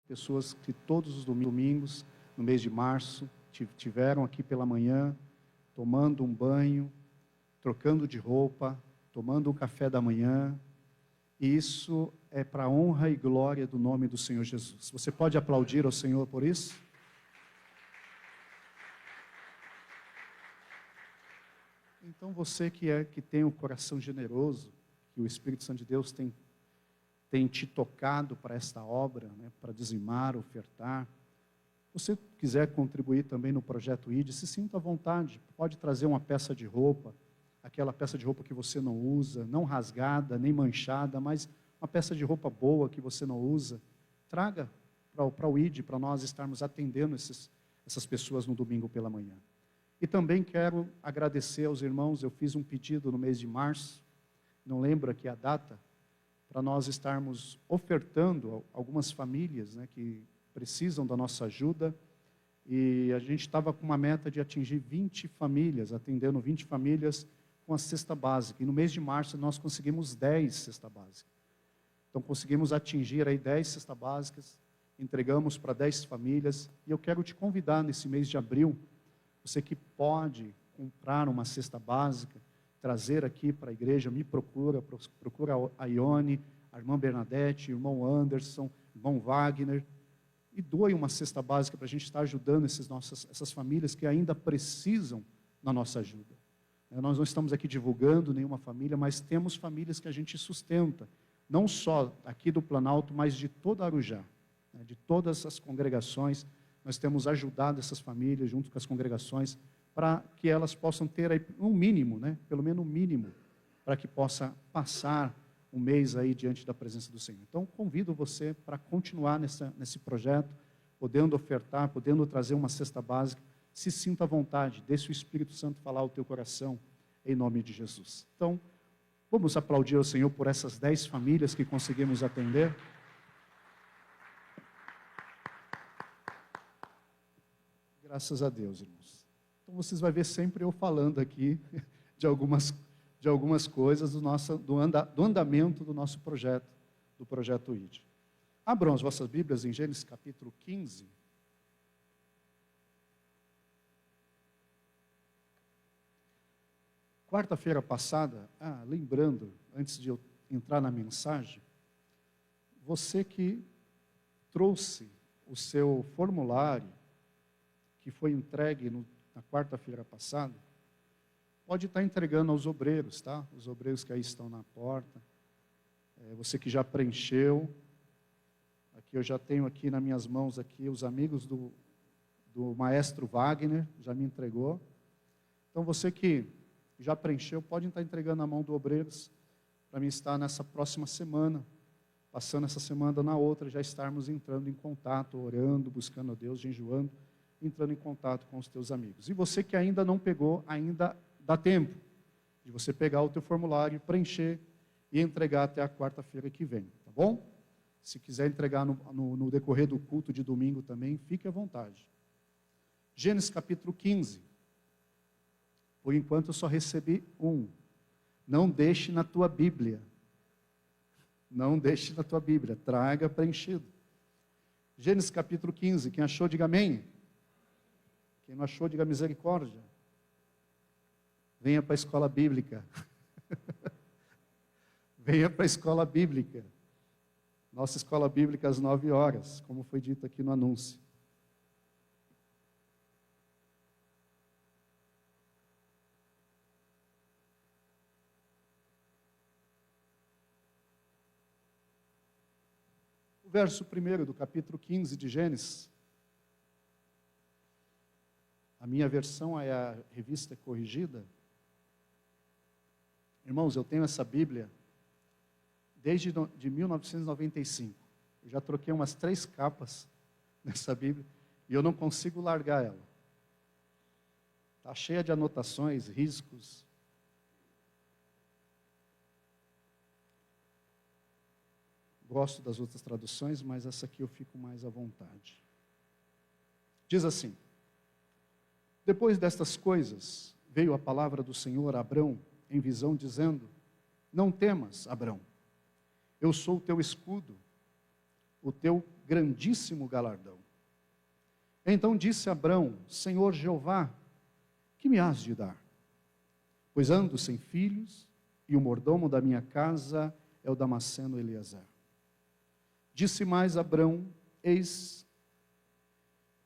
pessoas que todos os domingos, no mês de março, tiveram aqui pela manhã, tomando um banho, trocando de roupa, tomando um café da manhã, e isso é para a honra e glória do nome do Senhor Jesus. Você pode aplaudir ao Senhor por isso? Então você que tem um coração generoso, que o Espírito Santo de Deus tem te tocado para esta obra, né, para dizimar, ofertar. Se você quiser contribuir também no projeto ID, se sinta à vontade, pode trazer uma peça de roupa, aquela peça de roupa que você não usa, não rasgada, nem manchada, mas uma peça de roupa boa que você não usa, traga para o ID, para nós estarmos atendendo essas pessoas no domingo pela manhã. E também quero agradecer aos irmãos, eu fiz um pedido no mês de março, não lembro aqui a data, para nós estarmos ofertando algumas famílias, né, que precisam da nossa ajuda, e a gente estava com uma meta de atingir 20 famílias, atendendo 20 famílias com a cesta básica, e no mês de março nós conseguimos 10 cestas básicas. Então conseguimos atingir aí 10 cestas básicas, entregamos para 10 famílias, e eu quero te convidar nesse mês de abril, você que pode comprar uma cesta básica, trazer aqui para a igreja, me procura a Ione, a irmã Bernadette, o irmão Anderson, o irmão Wagner, e doe uma cesta básica para a gente estar ajudando essas famílias que ainda precisam da nossa ajuda. Nós não estamos aqui divulgando nenhuma família, mas temos famílias que a gente sustenta, não só aqui do Planalto, mas de toda Arujá, de todas as congregações. Nós temos ajudado essas famílias, junto com as congregações, para que elas possam ter aí um mínimo, né? Pelo menos um mínimo, para que possa passar um mês aí diante da presença do Senhor. Então, convido você para continuar nesse projeto, podendo ofertar, podendo trazer uma cesta básica. Se sinta à vontade, deixe o Espírito Santo falar ao teu coração, em nome de Jesus. Então, vamos aplaudir ao Senhor por essas 10 famílias que conseguimos atender. Graças a Deus, irmãos. Então vocês vão ver sempre eu falando aqui de algumas coisas do andamento do nosso projeto, do projeto ID. Abram as vossas Bíblias em Gênesis capítulo 15. Quarta-feira passada, lembrando, antes de eu entrar na mensagem, você que trouxe o seu formulário, que foi entregue na quarta-feira passada, pode estar entregando aos obreiros, tá? Os obreiros que aí estão na porta. Você que já preencheu. Aqui eu já tenho aqui nas minhas mãos aqui os amigos do maestro Wagner, já me entregou. Então você que já preencheu, pode estar entregando na mão do obreiros, para mim estar nessa próxima semana, passando essa semana na outra, já estarmos entrando em contato, orando, buscando a Deus, jejuando, entrando em contato com os teus amigos. E você que ainda não pegou, ainda dá tempo de você pegar o teu formulário, preencher e entregar até a quarta-feira que vem, tá bom? Se quiser entregar no decorrer do culto de domingo também, fique à vontade. Gênesis capítulo 15. Por enquanto eu só recebi um. Não deixe na tua Bíblia. Não deixe na tua Bíblia, traga preenchido. Gênesis capítulo 15, quem achou, diga amém. Quem não achou, diga misericórdia. Venha para a escola bíblica. Venha para a escola bíblica. Nossa escola bíblica às 9 horas, como foi dito aqui no anúncio. O verso 1 do capítulo 15 de Gênesis. A minha versão é a revista corrigida. Irmãos, eu tenho essa Bíblia desde 1995. Eu já troquei umas 3 capas nessa Bíblia e eu não consigo largar ela. Está cheia de anotações, riscos. Gosto das outras traduções, mas essa aqui eu fico mais à vontade. Diz assim: depois destas coisas, veio a palavra do Senhor a Abrão em visão, dizendo: não temas, Abrão, eu sou o teu escudo, o teu grandíssimo galardão. Então disse Abrão: Senhor Jeová, que me has de dar? Pois ando sem filhos, e o mordomo da minha casa é o Damasceno Eleazar. Disse mais Abrão: Eis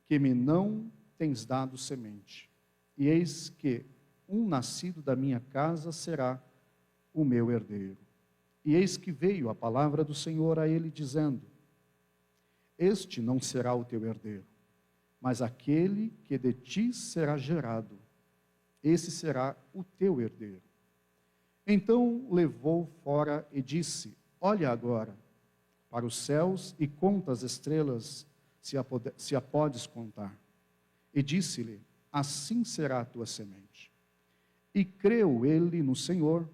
que me não tens dado semente, e eis que um nascido da minha casa será o meu herdeiro. E eis que veio a palavra do Senhor a ele, dizendo: Este não será o teu herdeiro, mas aquele que de ti será gerado, esse será o teu herdeiro. Então levou fora e disse: Olha agora para os céus e conta as estrelas, se a podes contar. E disse-lhe: Assim será a tua semente. E creu ele no Senhor,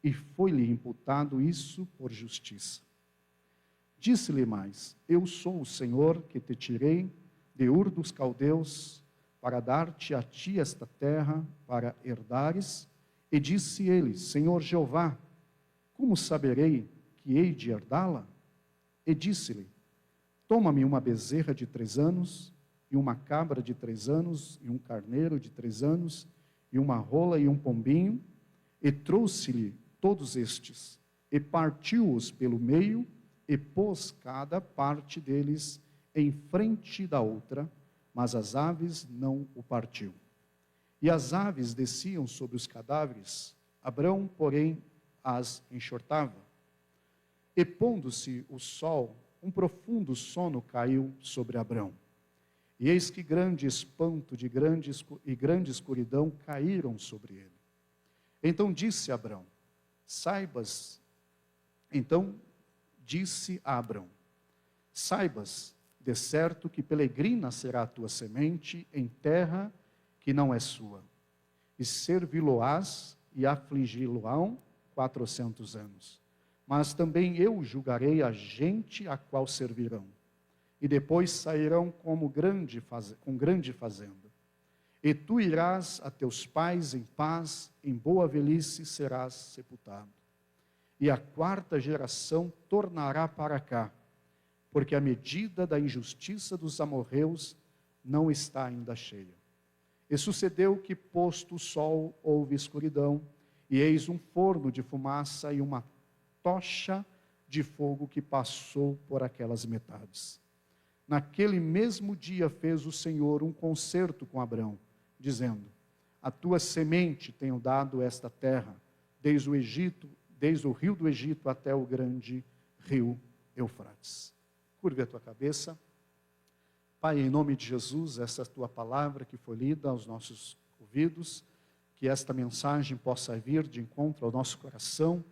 e foi-lhe imputado isso por justiça. Disse-lhe mais: Eu sou o Senhor que te tirei de Ur dos Caldeus, para dar-te a ti esta terra, para herdares. E disse ele: Senhor Jeová, como saberei que hei de herdá-la? E disse-lhe: Toma-me uma bezerra de 3 anos, e uma cabra de 3 anos, e um carneiro de 3 anos, e uma rola e um pombinho, e trouxe-lhe todos estes, e partiu-os pelo meio, e pôs cada parte deles em frente da outra, mas as aves não o partiu. E as aves desciam sobre os cadáveres, Abrão, porém, as enxortava. E pondo-se o sol, um profundo sono caiu sobre Abrão. E eis que grande espanto e grande escuridão caíram sobre ele. Então disse Abrão: disse a Abrão: Saibas, de certo que peregrina será a tua semente em terra que não é sua, e servi-lo-ás e afligi-lo-ão 400 anos. Mas também eu julgarei a gente a qual servirão, e depois sairão com grande fazenda. E tu irás a teus pais em paz, em boa velhice serás sepultado. E a 4ª geração tornará para cá, porque a medida da injustiça dos amorreus não está ainda cheia. E sucedeu que, posto o sol, houve escuridão, e eis um forno de fumaça e uma tocha de fogo que passou por aquelas metades. Naquele mesmo dia fez o Senhor um concerto com Abrão, dizendo: A tua semente tenho dado esta terra, desde o rio do Egito até o grande rio Eufrates. Curve a tua cabeça. Pai, em nome de Jesus, essa tua palavra que foi lida aos nossos ouvidos, que esta mensagem possa vir de encontro ao nosso coração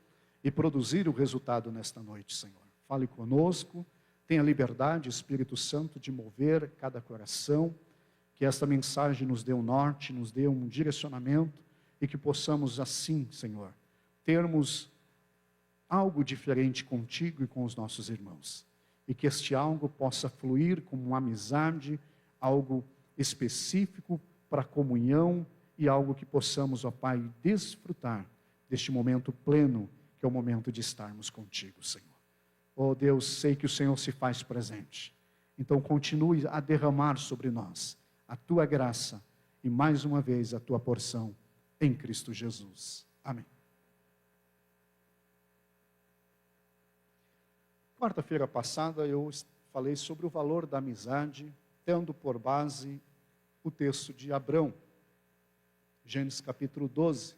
e produzir o resultado nesta noite, Senhor. Fale conosco, tenha liberdade, Espírito Santo, de mover cada coração, que esta mensagem nos dê um norte, nos dê um direcionamento, e que possamos assim, Senhor, termos algo diferente contigo e com os nossos irmãos. E que este algo possa fluir como uma amizade, algo específico para comunhão e algo que possamos, ó Pai, desfrutar deste momento pleno, que é o momento de estarmos contigo, Senhor. Ó Deus, sei que o Senhor se faz presente. Então continue a derramar sobre nós a tua graça e mais uma vez a tua porção em Cristo Jesus. Amém. Quarta-feira passada eu falei sobre o valor da amizade, tendo por base o texto de Abrão, Gênesis capítulo 12.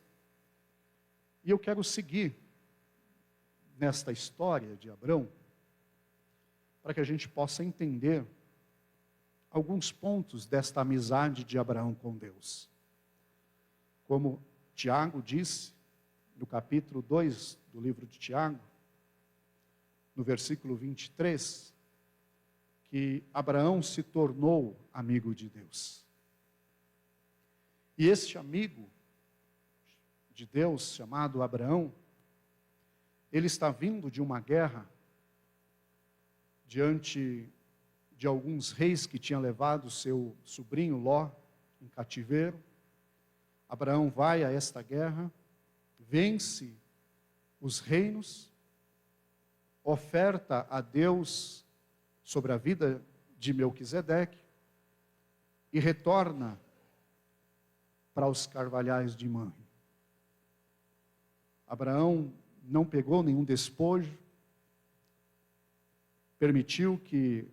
E eu quero seguir nesta história de Abrão, para que a gente possa entender alguns pontos desta amizade de Abraão com Deus. Como Tiago disse, no capítulo 2 do livro de Tiago, no versículo 23, que Abraão se tornou amigo de Deus. E este amigo de Deus, chamado Abraão, ele está vindo de uma guerra diante de alguns reis que tinham levado seu sobrinho Ló em cativeiro. Abraão vai a esta guerra, vence os reinos, oferta a Deus sobre a vida de Melquisedeque e retorna para os carvalhais de Manre. Abraão não pegou nenhum despojo, permitiu que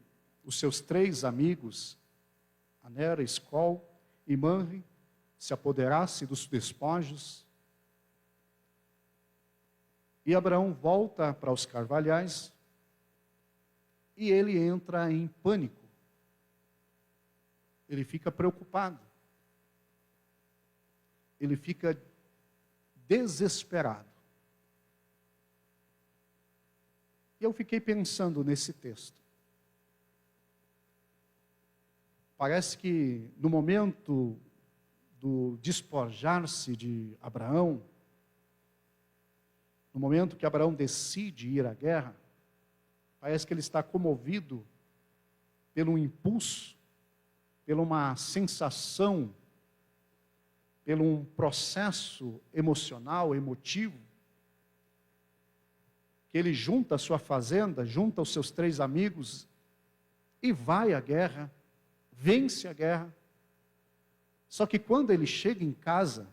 os seus 3 amigos, Aner, Escol e Manre, se apoderasse dos despojos. E Abraão volta para os carvalhais e ele entra em pânico. Ele fica preocupado. Ele fica desesperado. E eu fiquei pensando nesse texto. Parece que no momento do despojar-se de Abraão, no momento que Abraão decide ir à guerra, parece que ele está comovido pelo impulso, pela uma sensação, pelo um processo emocional, emotivo, que ele junta a sua fazenda, junta os seus 3 amigos e vai à guerra, vence a guerra. Só que quando ele chega em casa,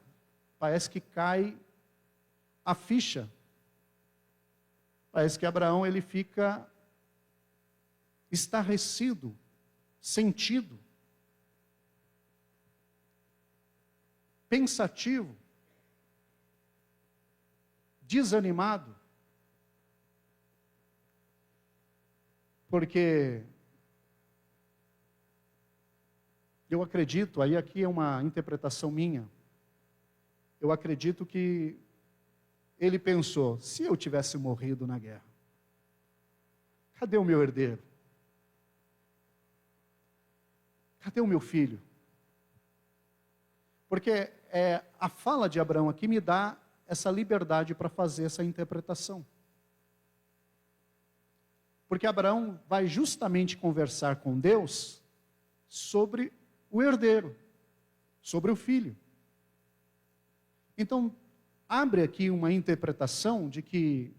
parece que cai a ficha. Parece que Abraão ele fica estarrecido, sentido, pensativo, desanimado. Porque eu acredito, aí aqui é uma interpretação minha, eu acredito que ele pensou, se eu tivesse morrido na guerra, cadê o meu herdeiro? Cadê o meu filho? Porque a fala de Abraão aqui me dá essa liberdade para fazer essa interpretação. Porque Abraão vai justamente conversar com Deus sobre o herdeiro, sobre o filho. Então, abre aqui uma interpretação de que,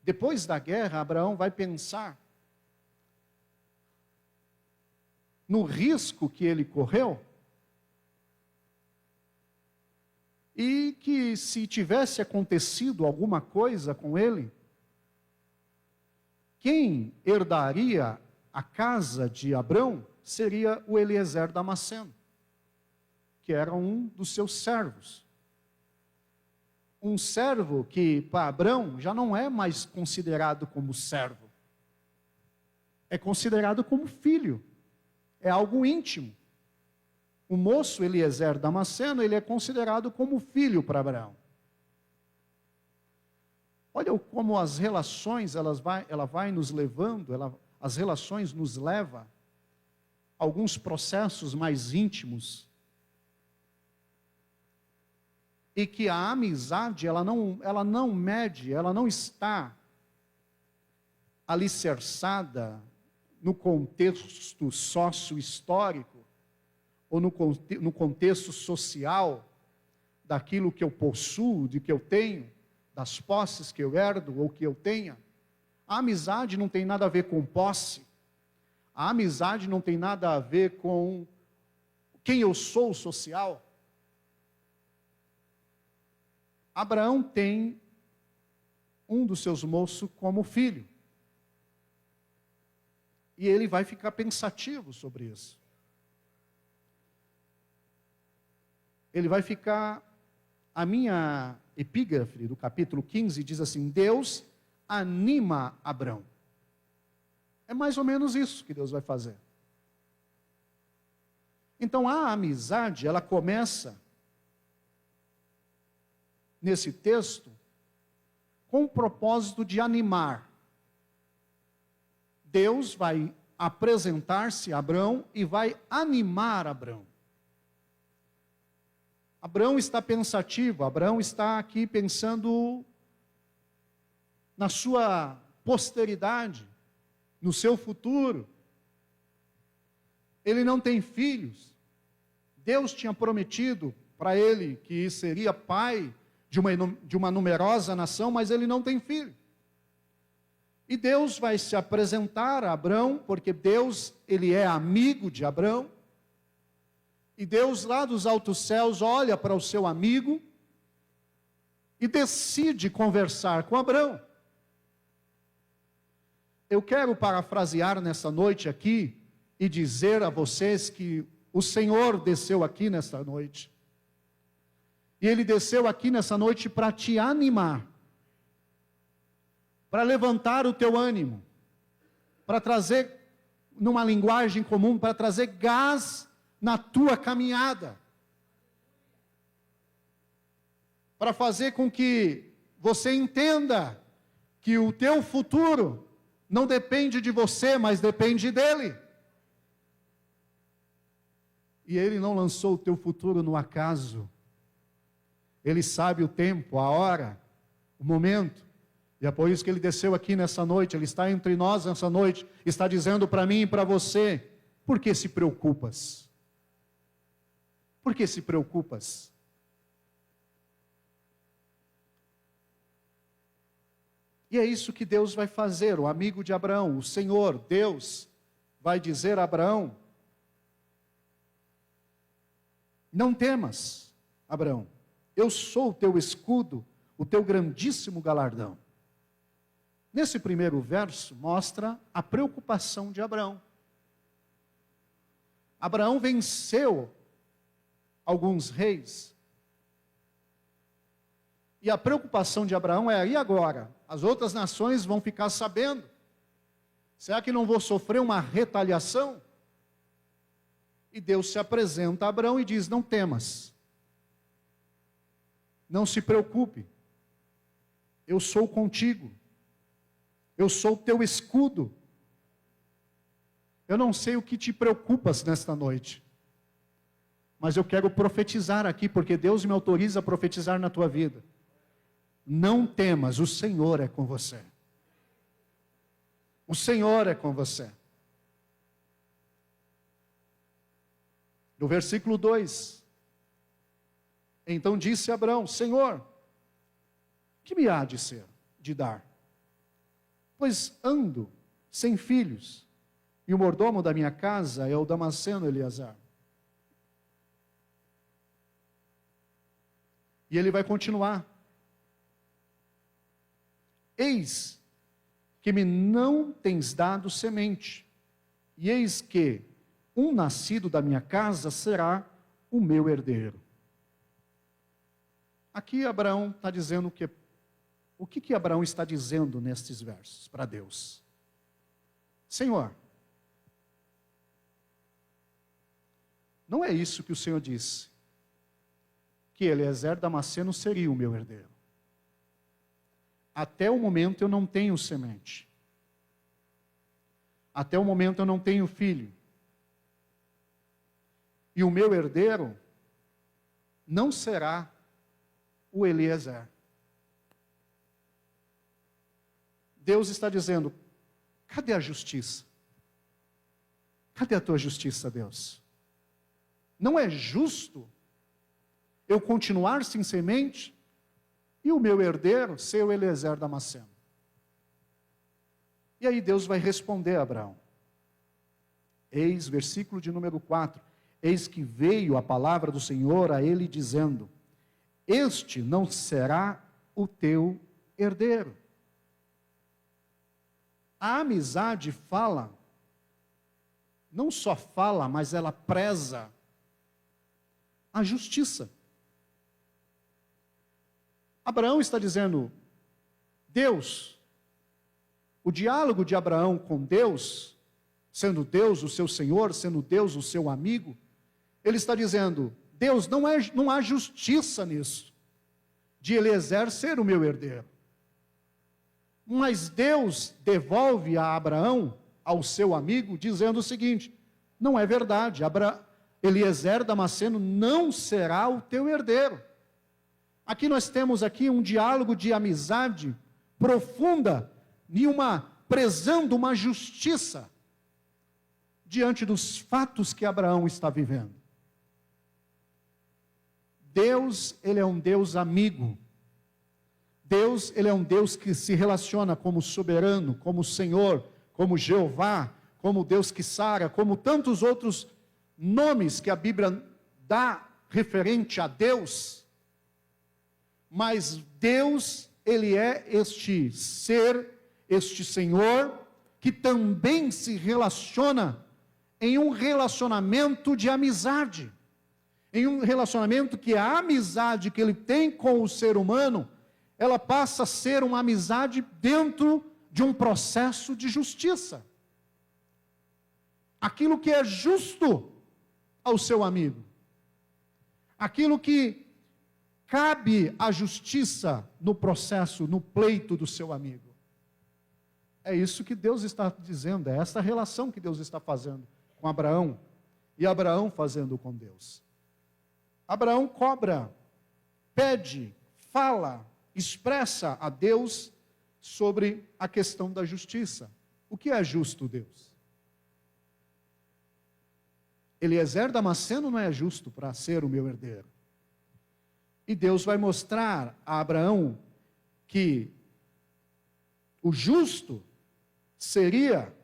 depois da guerra, Abraão vai pensar no risco que ele correu, e que se tivesse acontecido alguma coisa com ele, quem herdaria a casa de Abrão seria o Eliezer Damasceno, que era um dos seus servos. Um servo que para Abrão já não é mais considerado como servo, é considerado como filho, é algo íntimo. O moço Eliezer Damasceno, ele é considerado como filho para Abraão. Olha como as relações, ela vai nos levando, as relações nos levam a alguns processos mais íntimos. E que a amizade, ela não mede, ela não está alicerçada no contexto sócio-histórico, ou no contexto social, daquilo que eu possuo, de que eu tenho, das posses que eu herdo ou que eu tenha. A amizade não tem nada a ver com posse. A amizade não tem nada a ver com quem eu sou social. Abraão tem um dos seus moços como filho. E ele vai ficar pensativo sobre isso. Ele vai ficar... A minha epígrafe do capítulo 15 diz assim: Deus anima Abrão. É mais ou menos isso que Deus vai fazer. Então a amizade, ela começa nesse texto com o propósito de animar. Deus vai apresentar-se a Abrão e vai animar Abrão. Abraão está pensativo, Abraão está aqui pensando na sua posteridade, no seu futuro. Ele não tem filhos. Deus tinha prometido para ele que seria pai de uma numerosa nação, mas ele não tem filho. E Deus vai se apresentar a Abrão, porque Deus, ele é amigo de Abrão. E Deus lá dos altos céus olha para o seu amigo e decide conversar com Abrão. Eu quero parafrasear nessa noite aqui e dizer a vocês que o Senhor desceu aqui nessa noite. E Ele desceu aqui nessa noite para te animar, para levantar o teu ânimo, para trazer, numa linguagem comum, para trazer gás na tua caminhada, para fazer com que você entenda que o teu futuro não depende de você, mas depende dele. E ele não lançou o teu futuro no acaso. Ele sabe o tempo, a hora, o momento. E é por isso que ele desceu aqui nessa noite, ele está entre nós nessa noite, está dizendo para mim e para você: por que se preocupas? Por que se preocupas? E é isso que Deus vai fazer, o amigo de Abraão, o Senhor, Deus, vai dizer a Abraão: não temas, Abraão, eu sou o teu escudo, o teu grandíssimo galardão. Nesse primeiro verso, mostra a preocupação de Abraão. Abraão venceu alguns reis. E a preocupação de Abraão é: e agora? As outras nações vão ficar sabendo. Será que não vou sofrer uma retaliação? E Deus se apresenta a Abraão e diz: não temas. Não se preocupe. Eu sou contigo. Eu sou o teu escudo. Eu não sei o que te preocupas nesta noite, mas eu quero profetizar aqui, porque Deus me autoriza a profetizar na tua vida. Não temas, o Senhor é com você. O Senhor é com você. No versículo 2, então disse Abraão: Senhor, que me há de ser, de dar? Pois ando sem filhos, e o mordomo da minha casa é o Damasceno Eleazar. E ele vai continuar: eis que me não tens dado semente, e eis que um nascido da minha casa será o meu herdeiro. Aqui Abraão está dizendo que, o que Abraão está dizendo nestes versos para Deus? Senhor, não é isso que o Senhor disse, que Eliezer Damasceno seria o meu herdeiro. Até o momento eu não tenho semente. Até o momento eu não tenho filho. E o meu herdeiro não será o Eliezer. Deus está dizendo: cadê a justiça? Cadê a tua justiça, Deus? Não é justo eu continuar sem semente e o meu herdeiro ser o Eliezer Damasceno. E aí Deus vai responder a Abraão. Eis, versículo de número 4, eis que veio a palavra do Senhor a ele dizendo: este não será o teu herdeiro. A amizade fala, não só fala, mas ela preza a justiça. Abraão está dizendo: Deus, o diálogo de Abraão com Deus, sendo Deus o seu Senhor, sendo Deus o seu amigo, ele está dizendo: Deus, não há justiça nisso, de Eliezer ser o meu herdeiro. Mas Deus devolve a Abraão, ao seu amigo, dizendo o seguinte: não é verdade, Eliezer Damasceno não será o teu herdeiro. Aqui nós temos um diálogo de amizade profunda, prezando uma justiça diante dos fatos que Abraão está vivendo. Deus, ele é um Deus amigo. Deus, ele é um Deus que se relaciona como soberano, como Senhor, como Jeová, como Deus que sara, como tantos outros nomes que a Bíblia dá referente a Deus. Mas Deus, ele é este ser, este Senhor, que também se relaciona em um relacionamento de amizade. Em um relacionamento que a amizade que ele tem com o ser humano, ela passa a ser uma amizade dentro de um processo de justiça. Aquilo que é justo ao seu amigo. Aquilo que cabe à justiça no processo, no pleito do seu amigo. É isso que Deus está dizendo, é essa relação que Deus está fazendo com Abraão, e Abraão fazendo com Deus. Abraão cobra, pede, fala, expressa a Deus sobre a questão da justiça. O que é justo, Deus? Eliezer Damasceno não é justo para ser o meu herdeiro. E Deus vai mostrar a Abraão que o justo seria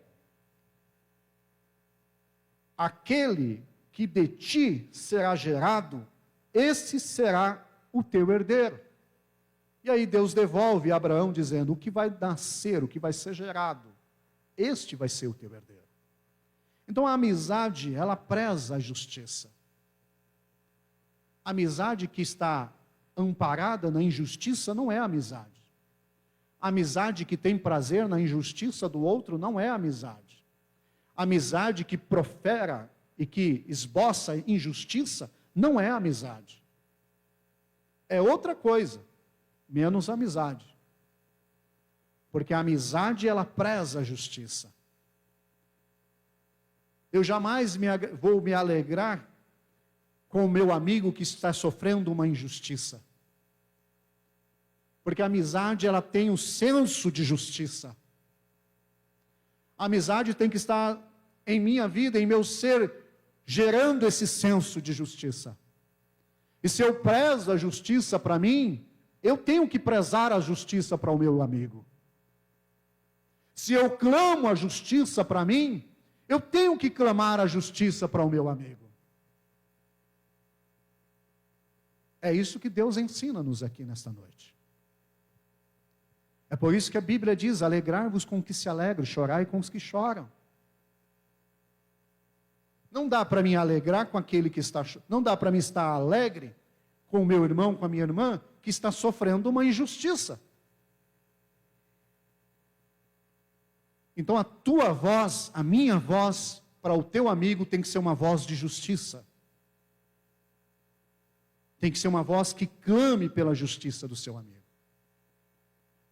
aquele que de ti será gerado, esse será o teu herdeiro. E aí Deus devolve a Abraão dizendo, o que vai nascer, o que vai ser gerado, este vai ser o teu herdeiro. Então a amizade, ela preza a justiça. A amizade que está amparada na injustiça não é amizade. A amizade que tem prazer na injustiça do outro não é amizade. A amizade que profera e que esboça injustiça não é amizade. É outra coisa, menos amizade. Porque a amizade, ela preza a justiça. Eu jamais vou me alegrar com o meu amigo que está sofrendo uma injustiça. Porque a amizade, ela tem o senso de justiça. A amizade tem que estar em minha vida, em meu ser, gerando esse senso de justiça. E se eu prezo a justiça para mim, eu tenho que prezar a justiça para o meu amigo. Se eu clamo a justiça para mim, eu tenho que clamar a justiça para o meu amigo. É isso que Deus ensina-nos aqui nesta noite. É por isso que a Bíblia diz, alegrar-vos com os que se alegram, chorai com os que choram. Não dá para me alegrar com aquele que está, não dá para me estar alegre com o meu irmão, com a minha irmã, que está sofrendo uma injustiça. Então a tua voz, a minha voz, para o teu amigo tem que ser uma voz de justiça. Tem que ser uma voz que clame pela justiça do seu amigo.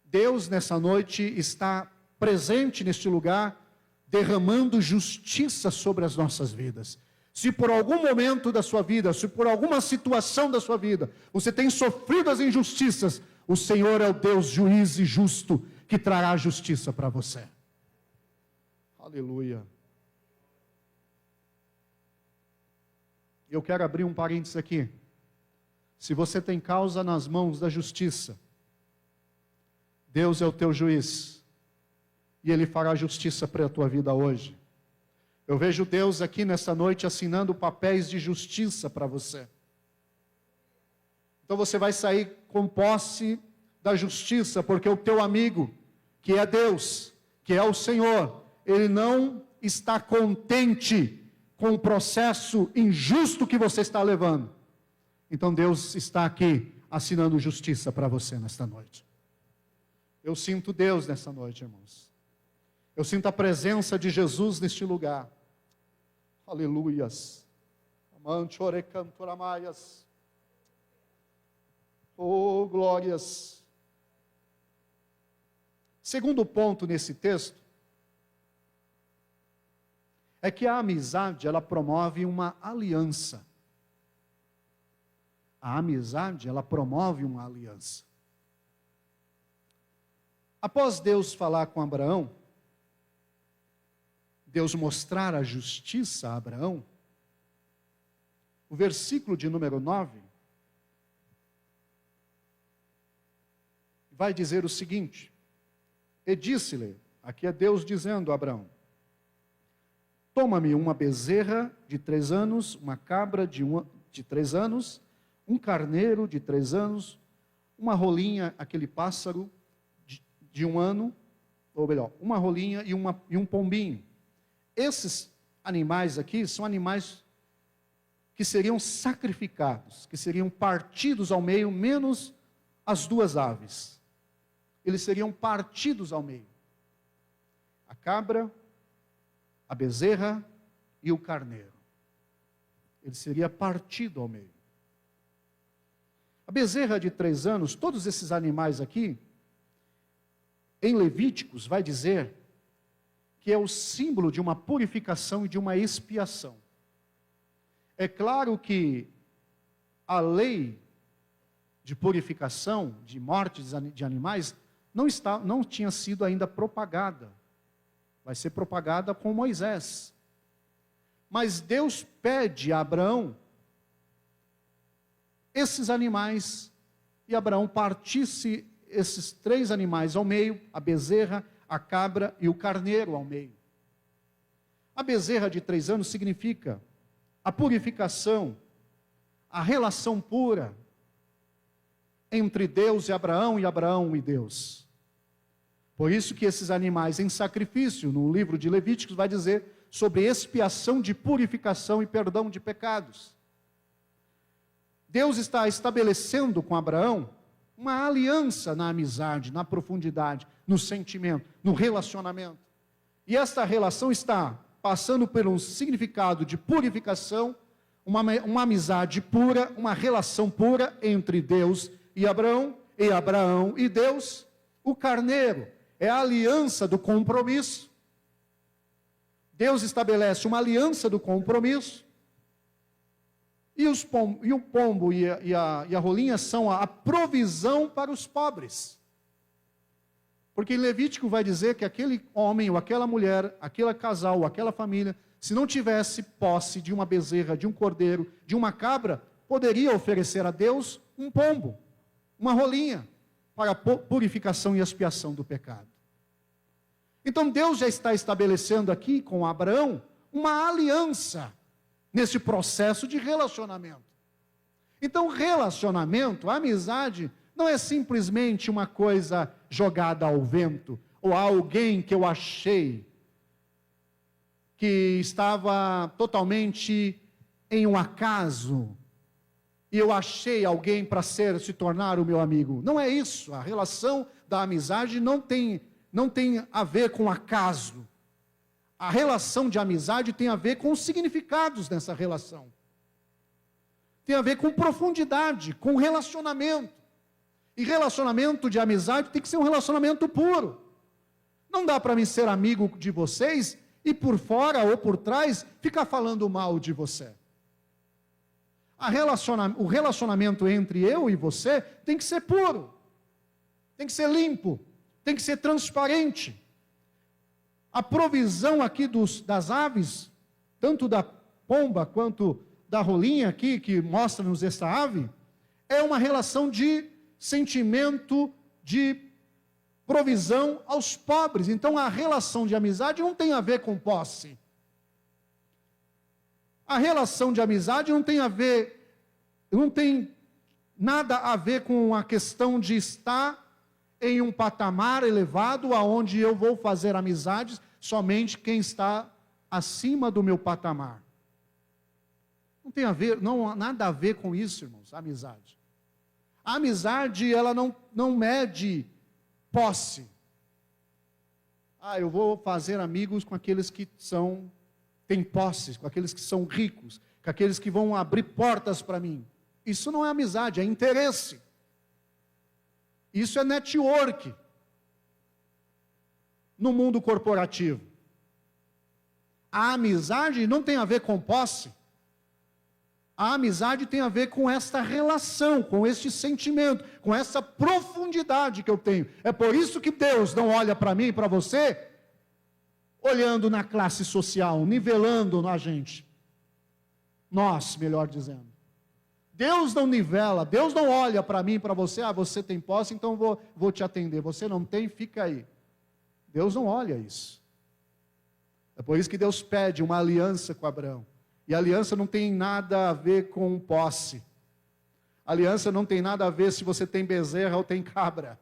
Deus nessa noite está presente neste lugar, derramando justiça sobre as nossas vidas. Se por algum momento da sua vida, se por alguma situação da sua vida, você tem sofrido as injustiças, o Senhor é o Deus juiz e justo, que trará justiça para você. Aleluia. Eu quero abrir um parênteses aqui. Se você tem causa nas mãos da justiça, Deus é o teu juiz, e Ele fará justiça para a tua vida hoje. Eu vejo Deus aqui nessa noite assinando papéis de justiça para você. Então você vai sair com posse da justiça, porque o teu amigo, que é Deus, que é o Senhor, Ele não está contente com o processo injusto que você está levando. Então Deus está aqui assinando justiça para você nesta noite. Eu sinto Deus nessa noite, irmãos. Eu sinto a presença de Jesus neste lugar. Aleluias. Oh, glórias. Segundo ponto nesse texto, é que a amizade, ela promove uma aliança. A amizade, ela promove uma aliança. Após Deus falar com Abraão, Deus mostrar a justiça a Abraão, o versículo de número 9, vai dizer o seguinte: e disse-lhe, aqui é Deus dizendo a Abraão: toma-me uma bezerra de 3 anos, uma cabra de 3 anos, um carneiro de 3 anos, uma rolinha, aquele pássaro de 1 ano, ou melhor, uma rolinha e um pombinho. Esses animais aqui são animais que seriam sacrificados, que seriam partidos ao meio, menos as 2 aves. Eles seriam partidos ao meio. A cabra, a bezerra e o carneiro. Ele seria partido ao meio. A bezerra de 3 anos, todos esses animais aqui, em Levíticos vai dizer que é o símbolo de uma purificação e de uma expiação. É claro que a lei de purificação, de morte de animais, não tinha sido ainda propagada. Vai ser propagada com Moisés. Mas Deus pede a Abraão esses animais, e Abraão partisse esses 3 animais ao meio, a bezerra, a cabra e o carneiro ao meio. A bezerra de 3 anos significa a purificação, a relação pura entre Deus e Abraão e Deus. Por isso que esses animais em sacrifício, no livro de Levíticos, vai dizer sobre expiação de purificação e perdão de pecados. Deus está estabelecendo com Abraão uma aliança na amizade, na profundidade, no sentimento, no relacionamento. E esta relação está passando por um significado de purificação, uma amizade pura, uma relação pura entre Deus e Abraão e Deus. O carneiro é a aliança do compromisso. Deus estabelece uma aliança do compromisso. E o pombo e a rolinha são a provisão para os pobres. Porque em Levítico vai dizer que aquele homem ou aquela mulher, aquele casal ou aquela família, se não tivesse posse de uma bezerra, de um cordeiro, de uma cabra, poderia oferecer a Deus um pombo, uma rolinha, para a purificação e expiação do pecado. Então Deus já está estabelecendo aqui com Abraão uma aliança nesse processo de relacionamento. Então relacionamento, amizade, não é simplesmente uma coisa jogada ao vento, ou alguém que eu achei que estava totalmente em um acaso, e eu achei alguém para se tornar o meu amigo. Não é isso. A relação da amizade não tem a ver com acaso. A relação de amizade tem a ver com os significados dessa relação. Tem a ver com profundidade, com relacionamento. E relacionamento de amizade tem que ser um relacionamento puro. Não dá para mim ser amigo de vocês e por fora ou por trás ficar falando mal de você. O relacionamento entre eu e você tem que ser puro, tem que ser limpo, tem que ser transparente. A provisão aqui das aves, tanto da pomba quanto da rolinha aqui, que mostra-nos essa ave, é uma relação de sentimento, de provisão aos pobres. Então a relação de amizade não tem a ver com posse. A relação de amizade não tem nada a ver com a questão de estar em um patamar elevado, aonde eu vou fazer amizades somente quem está acima do meu patamar. Não tem nada a ver com isso, irmãos, a amizade. A amizade, ela não mede posse. Eu vou fazer amigos com aqueles que têm posses, com aqueles que são ricos, com aqueles que vão abrir portas para mim. Isso não é amizade, é interesse. Isso é network no mundo corporativo. A amizade não tem a ver com posse. A amizade tem a ver com esta relação, com este sentimento, com essa profundidade que eu tenho. É por isso que Deus não olha para mim e para você olhando na classe social, nivelando a gente. Nós, melhor dizendo. Deus não nivela, Deus não olha para mim, para você, você tem posse, então vou te atender. Você não tem, fica aí. Deus não olha isso. É por isso que Deus pede uma aliança com Abraão. E a aliança não tem nada a ver com posse. A aliança não tem nada a ver se você tem bezerra ou tem cabra.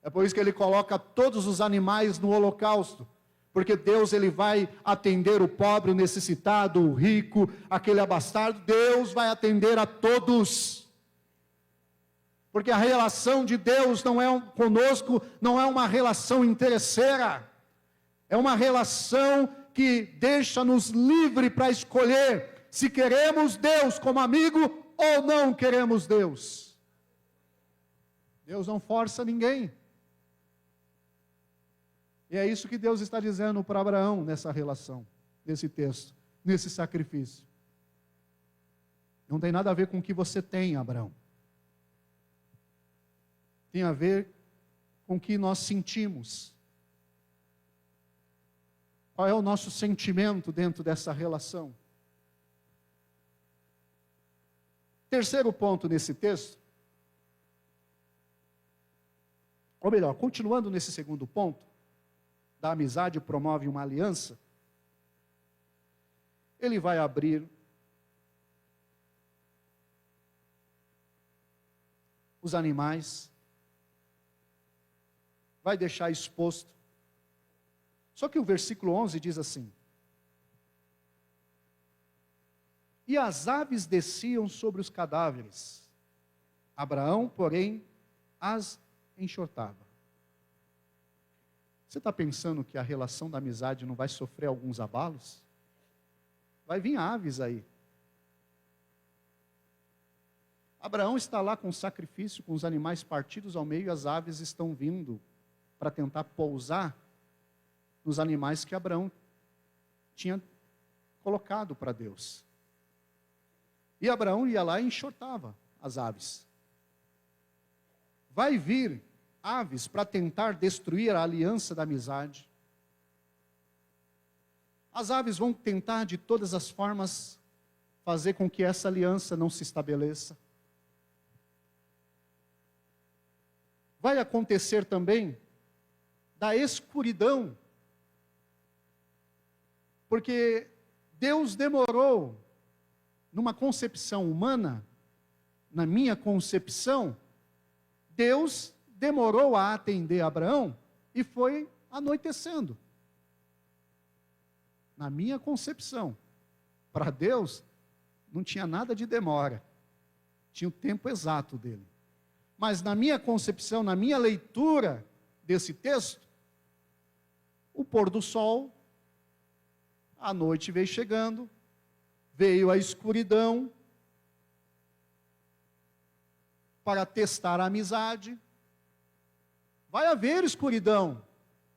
É por isso que ele coloca todos os animais no holocausto. Porque Deus, ele vai atender o pobre, o necessitado, o rico, aquele abastado. Deus vai atender a todos. Porque a relação de Deus conosco não é uma relação interesseira. É uma relação que deixa-nos livre para escolher se queremos Deus como amigo ou não queremos Deus. Deus não força ninguém. E é isso que Deus está dizendo para Abraão nessa relação, nesse texto, nesse sacrifício. Não tem nada a ver com o que você tem, Abraão. Tem a ver com o que nós sentimos. Qual é o nosso sentimento dentro dessa relação? Terceiro ponto nesse texto, ou melhor, continuando nesse segundo ponto, da amizade promove uma aliança, ele vai abrir os animais, vai deixar exposto. Só que o versículo 11 diz assim: e as aves desciam sobre os cadáveres, Abraão, porém, as enxotava. Você está pensando que a relação da amizade não vai sofrer alguns abalos? Vai vir aves aí. Abraão está lá com o sacrifício, com os animais partidos ao meio, e as aves estão vindo para tentar pousar nos animais que Abraão tinha colocado para Deus. E Abraão ia lá e enxotava as aves. Vai vir aves para tentar destruir a aliança da amizade. As aves vão tentar de todas as formas fazer com que essa aliança não se estabeleça. Vai acontecer também da escuridão, porque Deus demorou, numa concepção humana, na minha concepção, Deus demorou a atender Abraão e foi anoitecendo. Na minha concepção, para Deus, não tinha nada de demora, tinha o tempo exato dele. Mas na minha concepção, na minha leitura desse texto, o pôr do sol, a noite veio chegando, veio a escuridão, para testar a amizade. Vai haver escuridão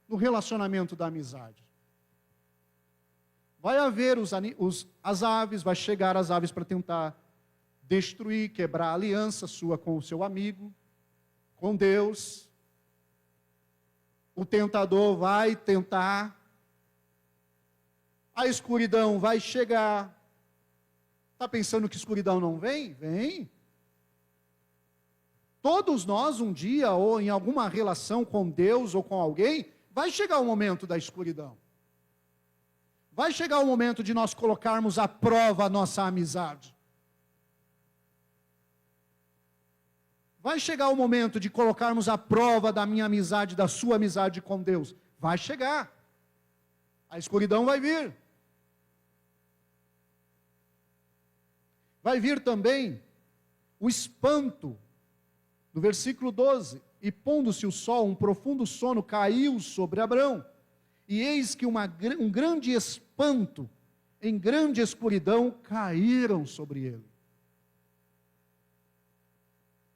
no relacionamento da amizade. Vai haver as aves, vai chegar as aves para tentar destruir, quebrar a aliança sua com o seu amigo, com Deus. O tentador vai tentar. A escuridão vai chegar. Está pensando que escuridão não vem? Vem. Todos nós um dia, ou em alguma relação com Deus ou com alguém, vai chegar o momento da escuridão. Vai chegar o momento de nós colocarmos à prova a nossa amizade. Vai chegar o momento de colocarmos à prova da minha amizade, da sua amizade com Deus. Vai chegar. A escuridão vai vir. Vai vir também o espanto. No versículo 12, e pondo-se o sol, um profundo sono caiu sobre Abrão, e eis que um grande espanto, em grande escuridão, caíram sobre ele.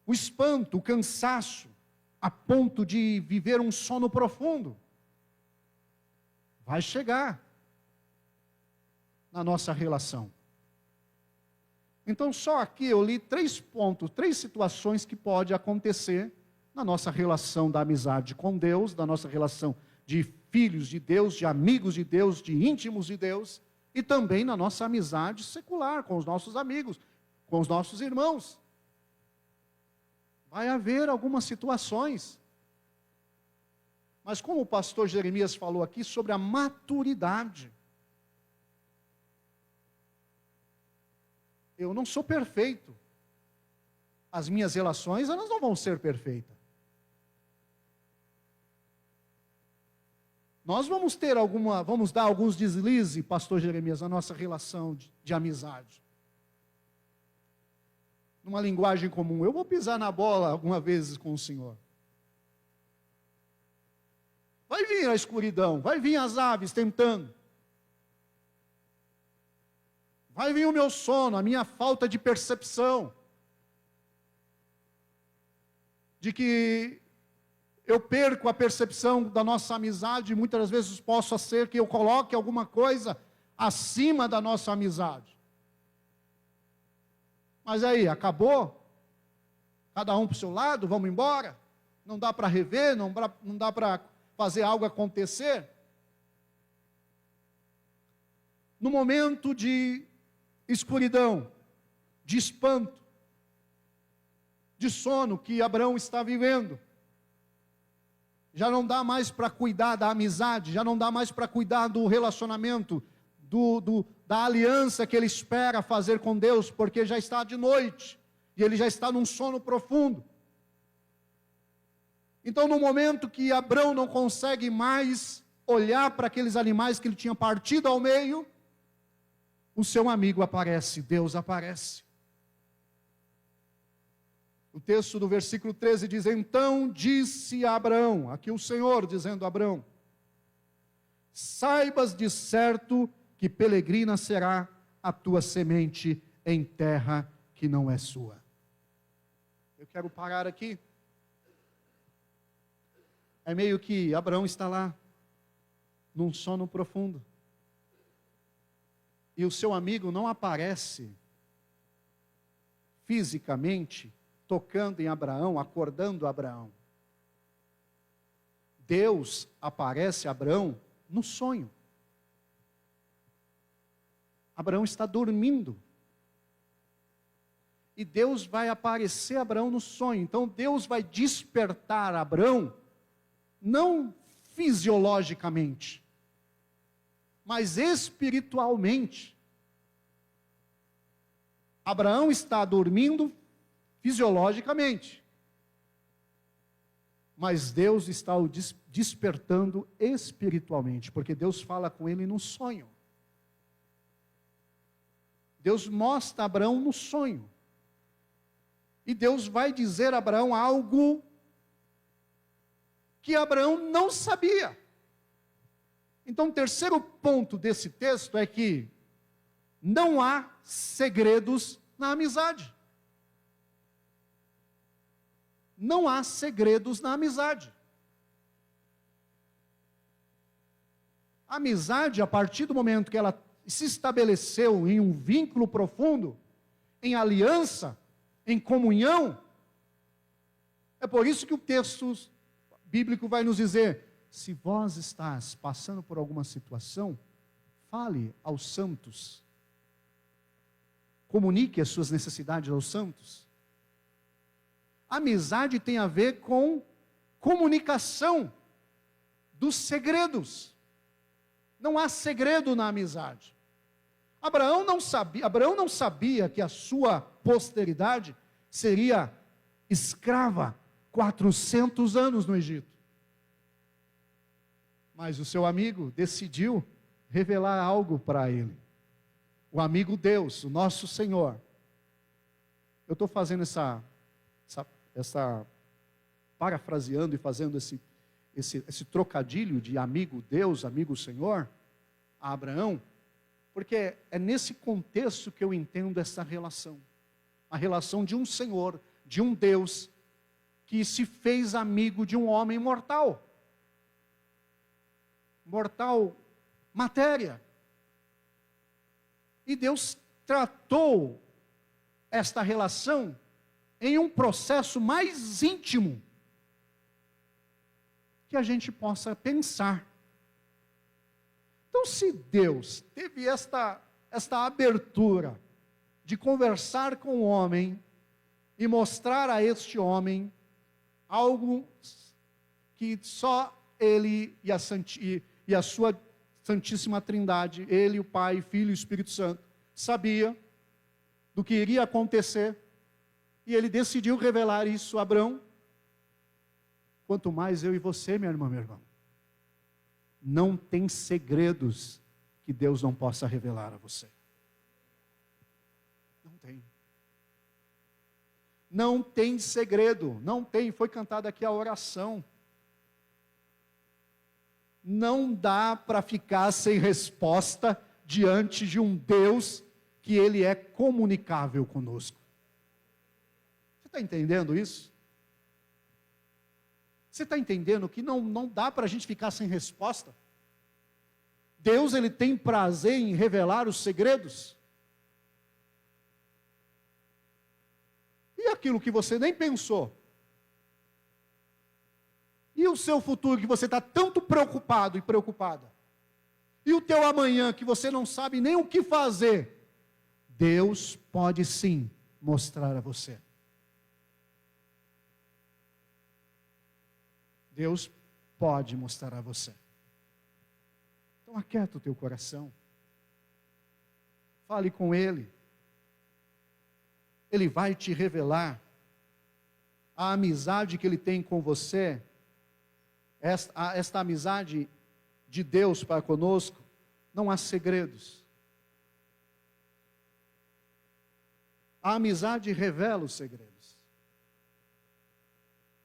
O espanto, o cansaço, a ponto de viver um sono profundo, vai chegar na nossa relação. Então, só aqui eu li 3 pontos, 3 situações que pode acontecer na nossa relação da amizade com Deus, da nossa relação de filhos de Deus, de amigos de Deus, de íntimos de Deus, e também na nossa amizade secular com os nossos amigos, com os nossos irmãos. Vai haver algumas situações. Mas como o pastor Jeremias falou aqui sobre a maturidade. Eu não sou perfeito. As minhas relações, elas não vão ser perfeitas. Nós vamos dar alguns deslizes, pastor Jeremias, na nossa relação de amizade. Numa linguagem comum, eu vou pisar na bola alguma vez com o Senhor. Vai vir a escuridão, vai vir as aves tentando. Vai vir o meu sono, a minha falta de percepção. De que eu perco a percepção da nossa amizade, muitas das vezes possa ser que eu coloque alguma coisa acima da nossa amizade. Mas aí, acabou? Cada um para o seu lado, vamos embora? Não dá para rever, não dá para fazer algo acontecer? No momento de escuridão, de espanto, de sono que Abraão está vivendo, já não dá mais para cuidar da amizade, já não dá mais para cuidar do relacionamento, da aliança que ele espera fazer com Deus, porque já está de noite, e ele já está num sono profundo. Então, no momento que Abraão não consegue mais olhar para aqueles animais que ele tinha partido ao meio, o seu amigo aparece, Deus aparece. O texto do versículo 13 diz: então disse a Abraão, aqui o Senhor dizendo a Abraão: saibas de certo que peregrina será a tua semente em terra que não é sua. Eu quero parar aqui. É meio que Abraão está lá, num sono profundo. E o seu amigo não aparece fisicamente, tocando em Abraão, acordando Abraão. Deus aparece a Abraão no sonho. Abraão está dormindo. E Deus vai aparecer a Abraão no sonho. Então Deus vai despertar Abraão, não fisiologicamente, mas espiritualmente. Abraão está dormindo fisiologicamente, mas Deus está o despertando espiritualmente, porque Deus fala com ele no sonho. Deus mostra a Abraão no sonho, e Deus vai dizer a Abraão algo que Abraão não sabia. Então, o terceiro ponto desse texto é que não há segredos na amizade. Não há segredos na amizade. A amizade, a partir do momento que ela se estabeleceu em um vínculo profundo, em aliança, em comunhão, é por isso que o texto bíblico vai nos dizer: se vós estás passando por alguma situação, fale aos santos. Comunique as suas necessidades aos santos. Amizade tem a ver com comunicação dos segredos. Não há segredo na amizade. Abraão não sabia que a sua posteridade seria escrava 400 anos no Egito. Mas o seu amigo decidiu revelar algo para ele. O amigo Deus, o nosso Senhor. Eu estou fazendo essa parafraseando e fazendo esse trocadilho de amigo Deus, amigo Senhor, a Abraão, porque é nesse contexto que eu entendo essa relação. A relação de um Senhor, de um Deus, que se fez amigo de um homem mortal. Mortal matéria. E Deus tratou esta relação em um processo mais íntimo que a gente possa pensar. Então, se Deus teve esta abertura de conversar com o homem e mostrar a este homem algo que só ele e a sua Santíssima Trindade, ele, o Pai, Filho e Espírito Santo, sabia do que iria acontecer, e ele decidiu revelar isso a Abrão. Quanto mais eu e você, minha irmã, meu irmão. Não tem segredos que Deus não possa revelar a você. Não tem. Não tem segredo, não tem. Foi cantada aqui a oração. Não dá para ficar sem resposta diante de um Deus que Ele é comunicável conosco. Você está entendendo isso? Você está entendendo que não dá para a gente ficar sem resposta? Deus, Ele tem prazer em revelar os segredos. E aquilo que você nem pensou? E o seu futuro que você está tanto preocupado e preocupada? E o teu amanhã que você não sabe nem o que fazer? Deus pode sim mostrar a você. Deus pode mostrar a você. Então aquieta o teu coração. Fale com Ele. Ele vai te revelar a amizade que Ele tem com você. Esta amizade de Deus para conosco, não há segredos. A amizade revela os segredos.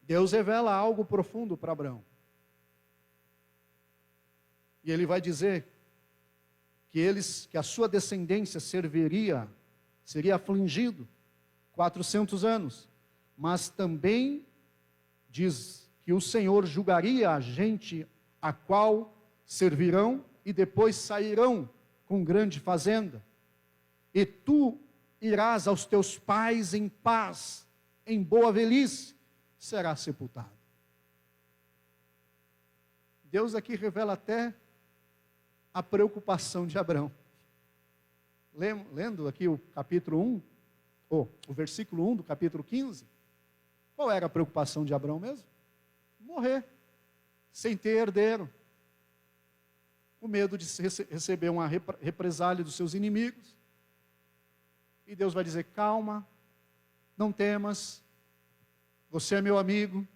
Deus revela algo profundo para Abraão. E ele vai dizer que a sua descendência seria afligido 400 anos, mas também diz que o Senhor julgaria a gente a qual servirão e depois sairão com grande fazenda. E tu irás aos teus pais em paz, em boa velhice, será sepultado. Deus aqui revela até a preocupação de Abraão. Lendo aqui o capítulo 1, o versículo 1 do capítulo 15, qual era a preocupação de Abraão mesmo? Morrer, sem ter herdeiro. O medo de receber uma represália dos seus inimigos. E Deus vai dizer: calma, não temas, você é meu amigo,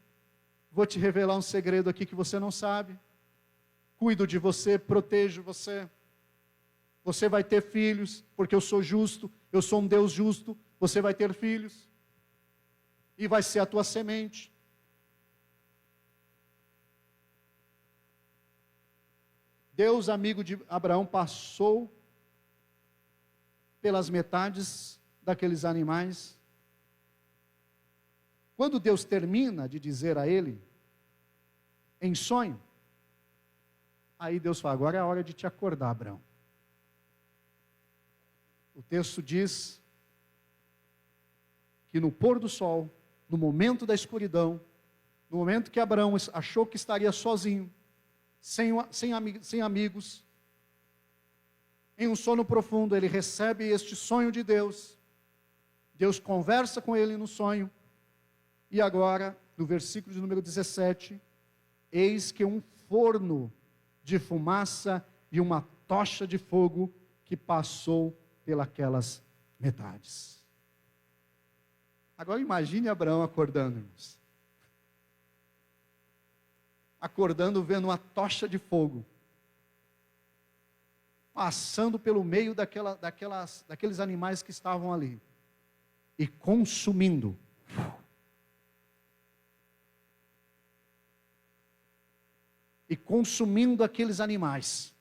vou te revelar um segredo aqui que você não sabe, cuido de você, protejo você, você vai ter filhos, porque eu sou justo, eu sou um Deus justo, você vai ter filhos, e vai ser a tua semente. Deus, amigo de Abraão, passou pelas metades daqueles animais. Quando Deus termina de dizer a ele, em sonho, aí Deus fala: agora é a hora de te acordar, Abraão. O texto diz que no pôr do sol, no momento da escuridão, no momento que Abraão achou que estaria sozinho, sem amigos, em um sono profundo, ele recebe este sonho de Deus. Deus conversa com ele no sonho. E agora, no versículo de número 17, eis que um forno de fumaça e uma tocha de fogo que passou pelas metades. Agora imagine Abraão acordando, irmãos. Acordando, vendo uma tocha de fogo passando pelo meio daqueles animais que estavam ali e consumindo. E consumindo aqueles animais.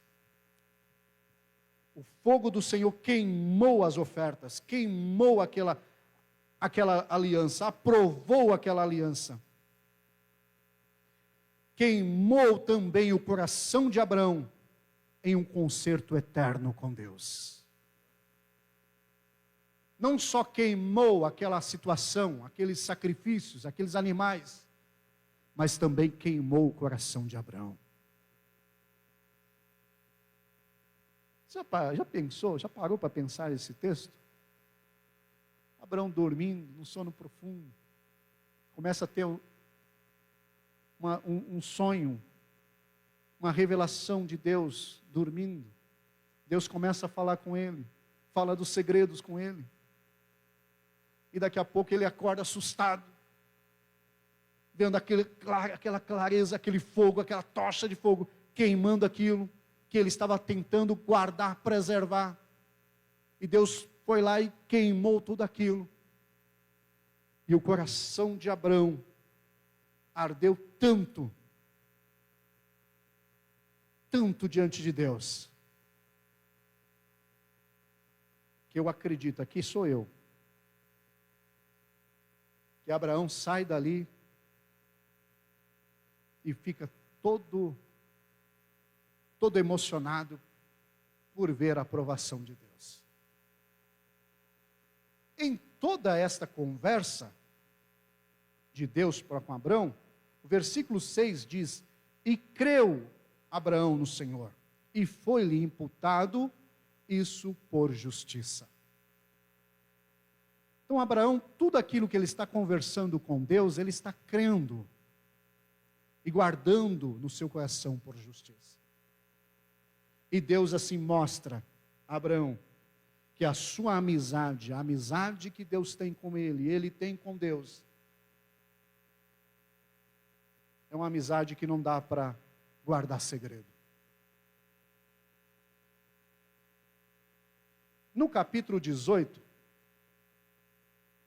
O fogo do Senhor queimou as ofertas, queimou aquela aliança, aprovou aquela aliança. Queimou também o coração de Abraão em um concerto eterno com Deus. Não só queimou aquela situação, aqueles sacrifícios, aqueles animais, mas também queimou o coração de Abraão. Já pensou, já parou para pensar esse texto? Abraão dormindo, num sono profundo, começa a ter um sonho, uma revelação de Deus dormindo. Deus começa a falar com ele, fala dos segredos com ele. E daqui a pouco ele acorda assustado, vendo aquela clareza, aquele fogo, aquela tocha de fogo, queimando aquilo que ele estava tentando guardar, preservar. E Deus foi lá e queimou tudo aquilo. E o coração de Abraão ardeu tanto diante de Deus, que eu acredito, aqui sou eu, que Abraão sai dali e fica todo emocionado por ver a aprovação de Deus. Em toda esta conversa de Deus para com Abraão, o versículo 6 diz: e creu Abraão no Senhor, e foi-lhe imputado isso por justiça. Então Abraão, tudo aquilo que ele está conversando com Deus, ele está crendo e guardando no seu coração por justiça. E Deus assim mostra a Abraão que a sua amizade, a amizade que Deus tem com ele tem com Deus, é uma amizade que não dá para guardar segredo. No capítulo 18,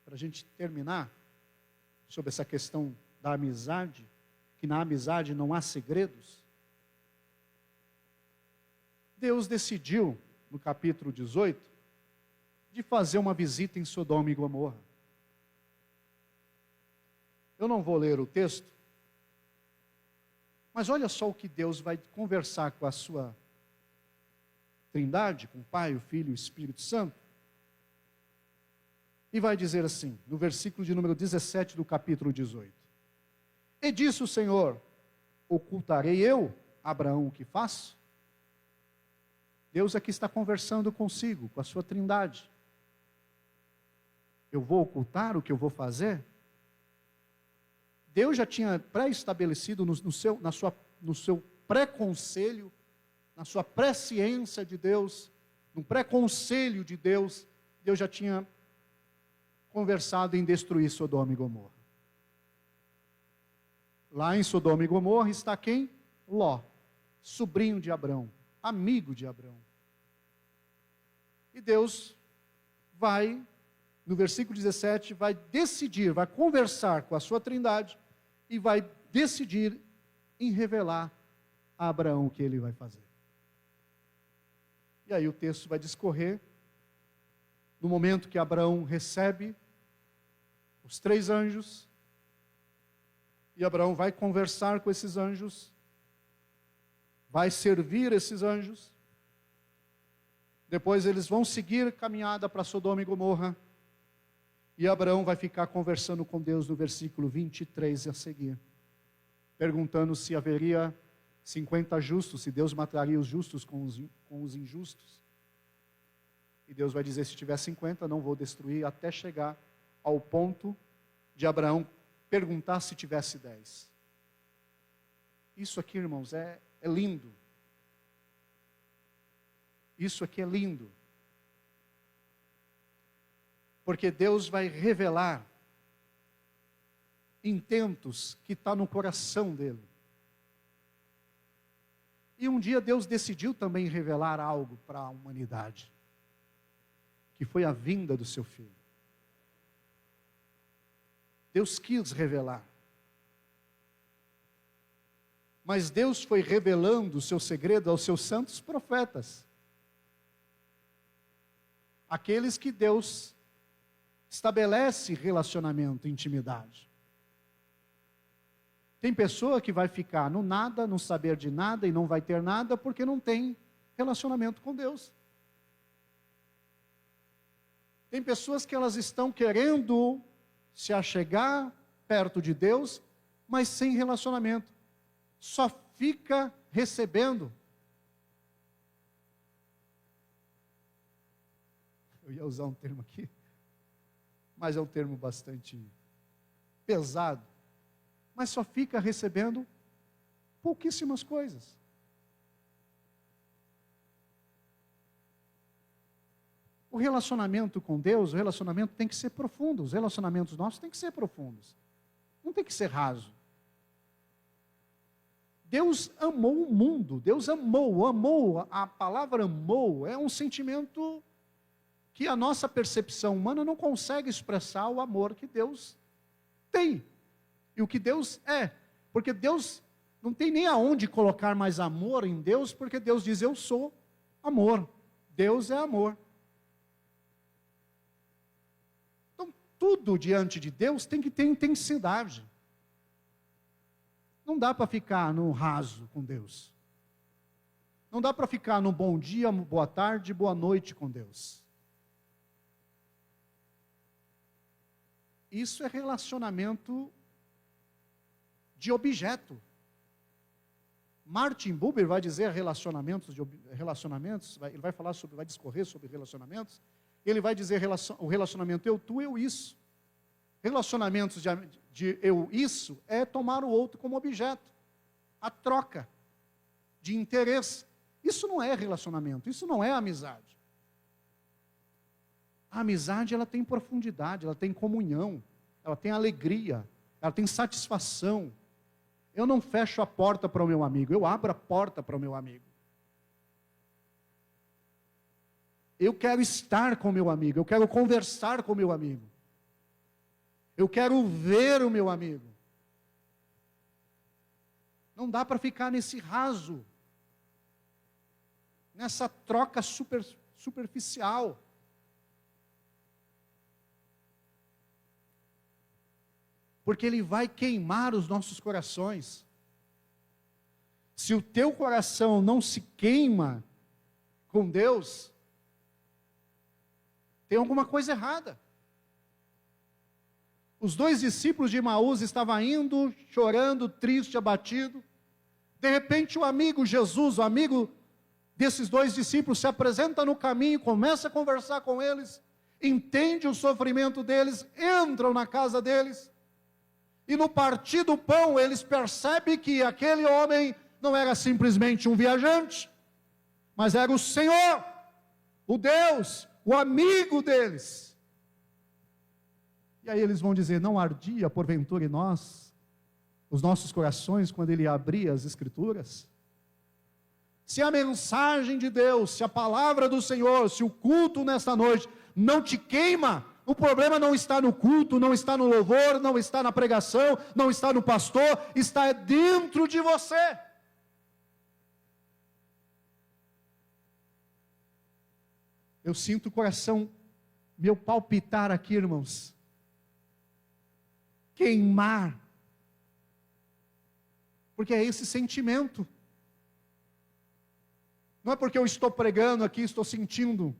para a gente terminar sobre essa questão da amizade, que na amizade não há segredos, Deus decidiu, no capítulo 18, de fazer uma visita em Sodoma e Gomorra. Eu não vou ler o texto, mas olha só o que Deus vai conversar com a sua Trindade, com o Pai, o Filho e o Espírito Santo. E vai dizer assim, no versículo de número 17 do capítulo 18. E disse o Senhor: ocultarei eu, Abraão, o que faço? Deus aqui está conversando consigo, com a sua Trindade. Eu vou ocultar o que eu vou fazer? Deus já tinha pré-estabelecido no seu pré-conselho, na sua presciência de Deus, no pré-conselho de Deus, Deus já tinha conversado em destruir Sodoma e Gomorra. Lá em Sodoma e Gomorra está quem? Ló, sobrinho de Abraão, amigo de Abraão. E Deus vai, no versículo 17, vai decidir, vai conversar com a sua Trindade e vai decidir em revelar a Abraão o que ele vai fazer. E aí o texto vai discorrer no momento que Abraão recebe os 3 anjos, e Abraão vai conversar com esses anjos, vai servir esses anjos, depois eles vão seguir caminhada para Sodoma e Gomorra, e Abraão vai ficar conversando com Deus no versículo 23 a seguir, perguntando se haveria 50 justos, se Deus mataria os justos com os injustos. E Deus vai dizer: se tiver 50, não vou destruir, até chegar ao ponto de Abraão perguntar se tivesse 10. Isso aqui, irmãos, é lindo. Isso aqui é lindo. Porque Deus vai revelar intentos que estão no coração dele. E um dia Deus decidiu também revelar algo para a humanidade, que foi a vinda do seu Filho. Deus quis revelar. Mas Deus foi revelando o seu segredo aos seus santos profetas. Aqueles que Deus estabelece relacionamento, intimidade. Tem pessoa que vai ficar no nada, não saber de nada e não vai ter nada porque não tem relacionamento com Deus. Tem pessoas que elas estão querendo se achegar perto de Deus, mas sem relacionamento. Só fica recebendo. Eu ia usar um termo aqui. mas é um termo bastante pesado, mas só fica recebendo pouquíssimas coisas. O relacionamento com Deus, o relacionamento tem que ser profundo, os relacionamentos nossos têm que ser profundos, não tem que ser raso. Deus amou o mundo, Deus amou, a palavra amou é um sentimento que a nossa percepção humana não consegue expressar o amor que Deus tem, e o que Deus é, porque Deus não tem nem aonde colocar mais amor em Deus, porque Deus diz, eu sou amor, Deus é amor. Então, tudo diante de Deus tem que ter intensidade. Não dá para ficar no raso com Deus. Não dá para ficar no bom dia, boa tarde, boa noite com Deus. Isso é relacionamento de objeto. Martin Buber vai dizer relacionamentos, ele vai falar sobre, vai discorrer sobre relacionamentos, ele vai dizer o relacionamento eu, tu, eu, isso. Relacionamentos de eu, isso, é tomar o outro como objeto. A troca de interesse. Isso não é relacionamento, isso não é amizade. A amizade, ela tem profundidade, ela tem comunhão, ela tem alegria, ela tem satisfação. Eu não fecho a porta para o meu amigo, eu abro a porta para o meu amigo. Eu quero estar com o meu amigo, eu quero conversar com o meu amigo. Eu quero ver o meu amigo. Não dá para ficar nesse raso, nessa troca superficial. Porque ele vai queimar os nossos corações. Se o teu coração não se queima com Deus, tem alguma coisa errada. Os 2 discípulos de Emaús estavam indo, chorando, triste, abatido. De repente o amigo Jesus, o amigo desses 2 discípulos, se apresenta no caminho, começa a conversar com eles, entende o sofrimento deles, entram na casa deles. E no partir do pão, eles percebem que aquele homem não era simplesmente um viajante, mas era o Senhor, o Deus, o amigo deles. E aí eles vão dizer, não ardia porventura em nós, os nossos corações, quando ele abria as Escrituras? Se a mensagem de Deus, se a palavra do Senhor, se o culto nesta noite não te queima, o problema não está no culto, não está no louvor, não está na pregação, não está no pastor, está dentro de você. Eu sinto o coração meu palpitar aqui, irmãos. Queimar. Porque é esse sentimento. Não é porque eu estou pregando aqui, estou sentindo.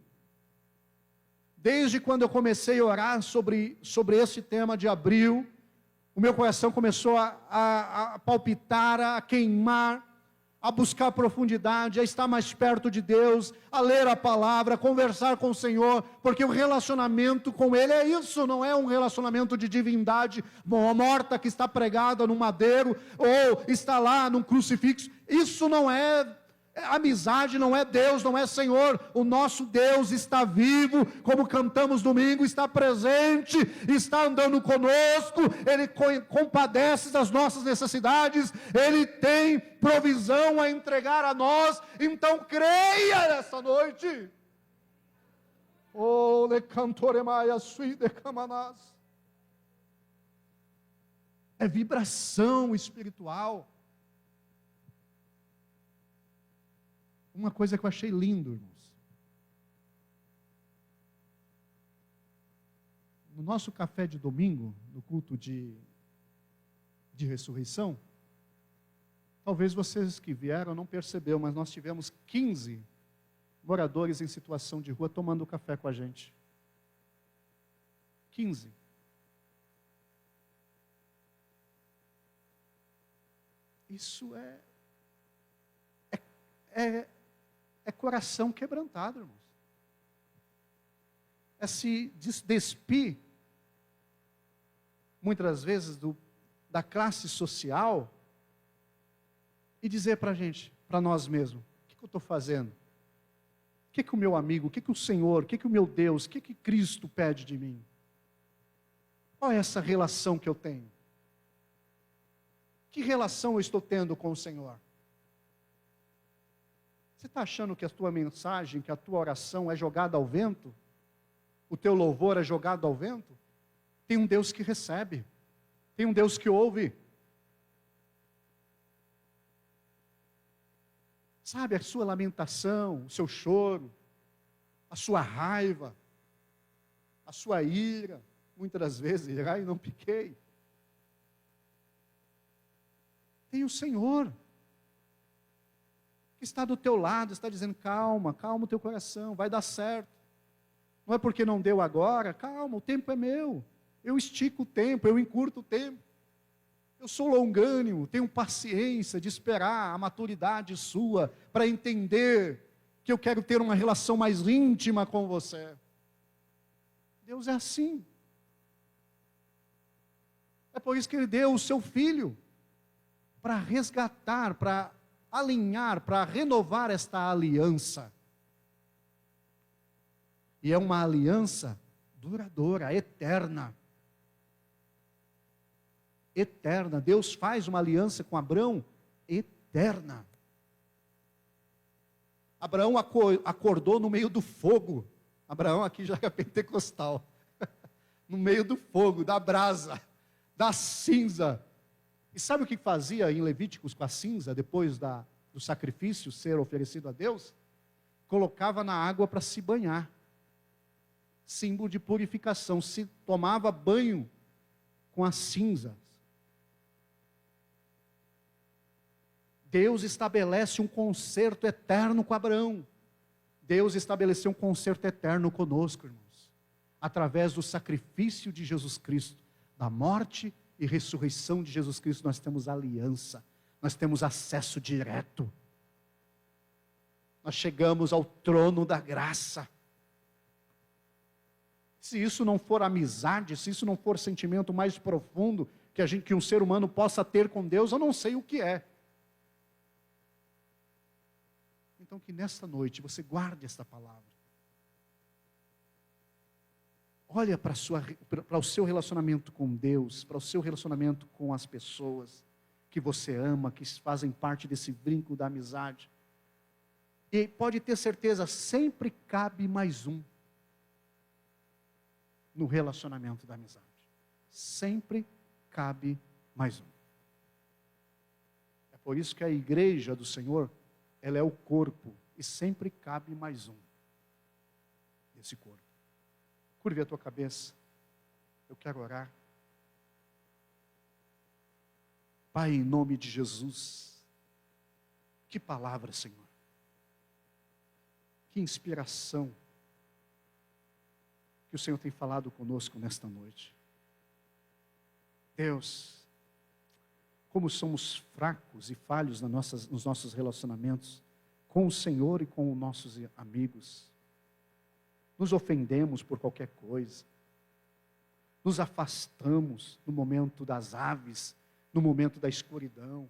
Desde quando eu comecei a orar sobre esse tema de abril, o meu coração começou a palpitar, a queimar, a buscar profundidade, a estar mais perto de Deus, a ler a palavra, a conversar com o Senhor, porque o relacionamento com Ele é isso, não é um relacionamento de divindade morta que está pregada no madeiro, ou está lá num crucifixo. Isso não é amizade, não é Deus, não é Senhor. O nosso Deus está vivo, como cantamos domingo, está presente, está andando conosco, Ele compadece das nossas necessidades, Ele tem provisão a entregar a nós. Então creia nessa noite. Oh, le cantoremaia sui de camanás. É vibração espiritual. Uma coisa que eu achei lindo, irmãos. No nosso café de domingo, no culto de ressurreição, talvez vocês que vieram não perceberam, mas nós tivemos 15 moradores em situação de rua tomando café com a gente. 15. Isso é coração quebrantado, irmãos. É se despir muitas das vezes, da classe social, e dizer para a gente, para nós mesmos, o que eu estou fazendo? O que o meu amigo, o que o Senhor, o que o meu Deus, o que Cristo pede de mim? Qual é essa relação que eu tenho? Que relação eu estou tendo com o Senhor? Você está achando que a tua mensagem, que a tua oração é jogada ao vento? O teu louvor é jogado ao vento? Tem um Deus que recebe. Tem um Deus que ouve. Sabe, a sua lamentação, o seu choro, a sua raiva, a sua ira, muitas das vezes, irai e não piquei. Tem o Senhor, que está do teu lado, está dizendo, calma, calma o teu coração, vai dar certo. Não é porque não deu agora, calma, o tempo é meu. Eu estico o tempo, eu encurto o tempo. Eu sou longânimo, tenho paciência de esperar a maturidade sua para entender que eu quero ter uma relação mais íntima com você. Deus é assim. É por isso que Ele deu o seu Filho, para resgatar, para alinhar, para renovar esta aliança. E é uma aliança duradoura, eterna. Eterna. Deus faz uma aliança com Abraão eterna. Abraão acordou no meio do fogo. Abraão aqui já é pentecostal. No meio do fogo, da brasa, da cinza. E sabe o que fazia em Levíticos com a cinza, depois do sacrifício ser oferecido a Deus? Colocava na água para se banhar. Símbolo de purificação. Se tomava banho com as cinzas. Deus estabelece um concerto eterno com Abraão. Deus estabeleceu um concerto eterno conosco, irmãos. Através do sacrifício de Jesus Cristo, da morte e ressurreição de Jesus Cristo, nós temos aliança. Nós temos acesso direto. Nós chegamos ao trono da graça. Se isso não for amizade, se isso não for sentimento mais profundo que um ser humano possa ter com Deus, eu não sei o que é. Então que nesta noite você guarde esta palavra. Olha para o seu relacionamento com Deus, para o seu relacionamento com as pessoas que você ama, que fazem parte desse vínculo da amizade. E pode ter certeza, sempre cabe mais um no relacionamento da amizade. Sempre cabe mais um. É por isso que a igreja do Senhor, ela é o corpo, e sempre cabe mais um nesse corpo. Curve a tua cabeça, eu quero orar. Pai, em nome de Jesus, que palavra, Senhor, que inspiração, que o Senhor tem falado conosco nesta noite. Deus, como somos fracos e falhos nos nossos relacionamentos com o Senhor e com os nossos amigos. Nos ofendemos por qualquer coisa. Nos afastamos no momento das aves, no momento da escuridão.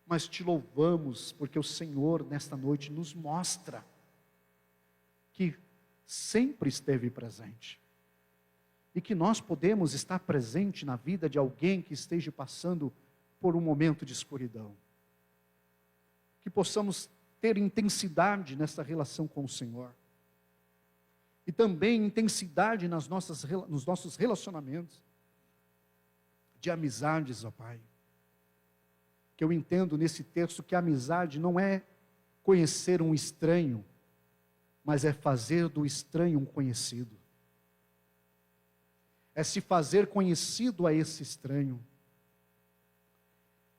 Mas te louvamos porque o Senhor nesta noite nos mostra que sempre esteve presente. E que nós podemos estar presente na vida de alguém que esteja passando por um momento de escuridão. Que possamos ter intensidade nessa relação com o Senhor. E também intensidade nos nossos relacionamentos de amizades, ó Pai. Que eu entendo nesse texto que a amizade não é conhecer um estranho, mas é fazer do estranho um conhecido. É se fazer conhecido a esse estranho.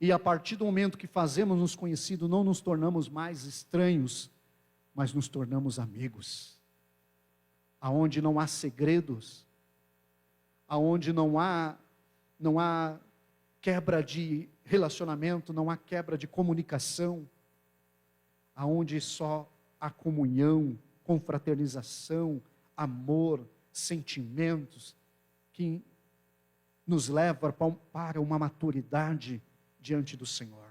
E a partir do momento que fazemos-nos conhecidos, não nos tornamos mais estranhos, mas nos tornamos amigos. Aonde não há segredos, aonde não há quebra de relacionamento, não há quebra de comunicação, aonde só há comunhão, confraternização, amor, sentimentos, que nos leva para uma maturidade diante do Senhor.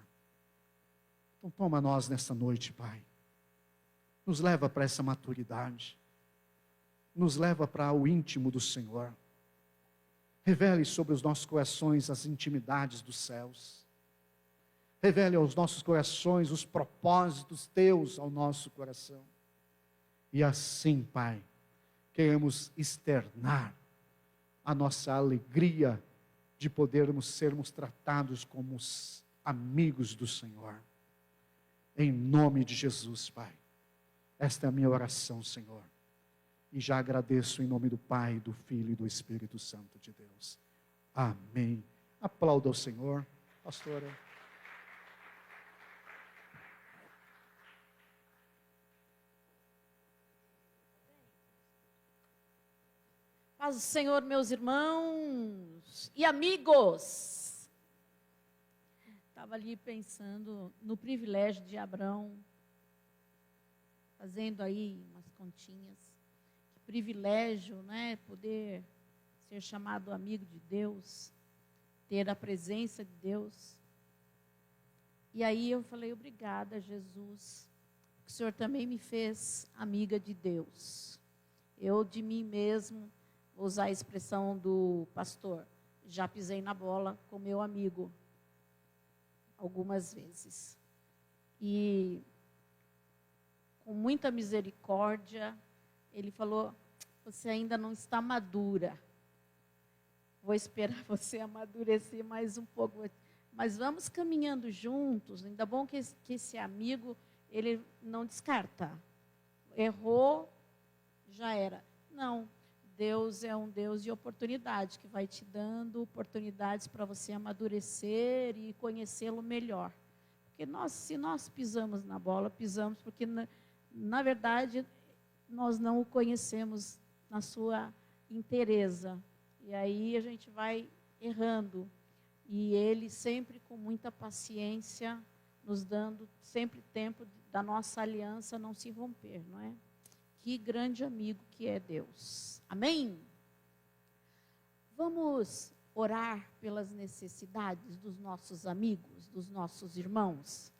Então toma nós nessa noite, Pai. Nos leva para essa maturidade. Nos leva para o íntimo do Senhor. Revele sobre os nossos corações as intimidades dos céus. Revele aos nossos corações os propósitos teus ao nosso coração. E assim, Pai, queremos externar a nossa alegria de podermos sermos tratados como os amigos do Senhor. Em nome de Jesus, Pai. Esta é a minha oração, Senhor. E já agradeço em nome do Pai, do Filho e do Espírito Santo de Deus. Amém. Aplauda ao Senhor, pastora. Paz do Senhor, meus irmãos e amigos. Estava ali pensando no privilégio de Abraão, fazendo aí umas continhas. Que privilégio, né? Poder ser chamado amigo de Deus, ter a presença de Deus. E aí eu falei, obrigada, Jesus, porque o Senhor também me fez amiga de Deus. Eu de mim mesmo, vou usar a expressão do pastor, já pisei na bola com meu amigo algumas vezes. E com muita misericórdia, ele falou, você ainda não está madura. Vou esperar você amadurecer mais um pouco. Mas vamos caminhando juntos. Ainda bom que esse amigo, ele não descarta. Errou, já era. Não. Deus é um Deus de oportunidade, que vai te dando oportunidades para você amadurecer e conhecê-lo melhor. Porque se nós pisamos na bola, pisamos porque, na verdade, nós não o conhecemos na sua inteireza. E aí a gente vai errando. E Ele sempre com muita paciência, nos dando sempre tempo da nossa aliança não se romper, não é? Que grande amigo que é Deus. Amém? Vamos orar pelas necessidades dos nossos amigos, dos nossos irmãos.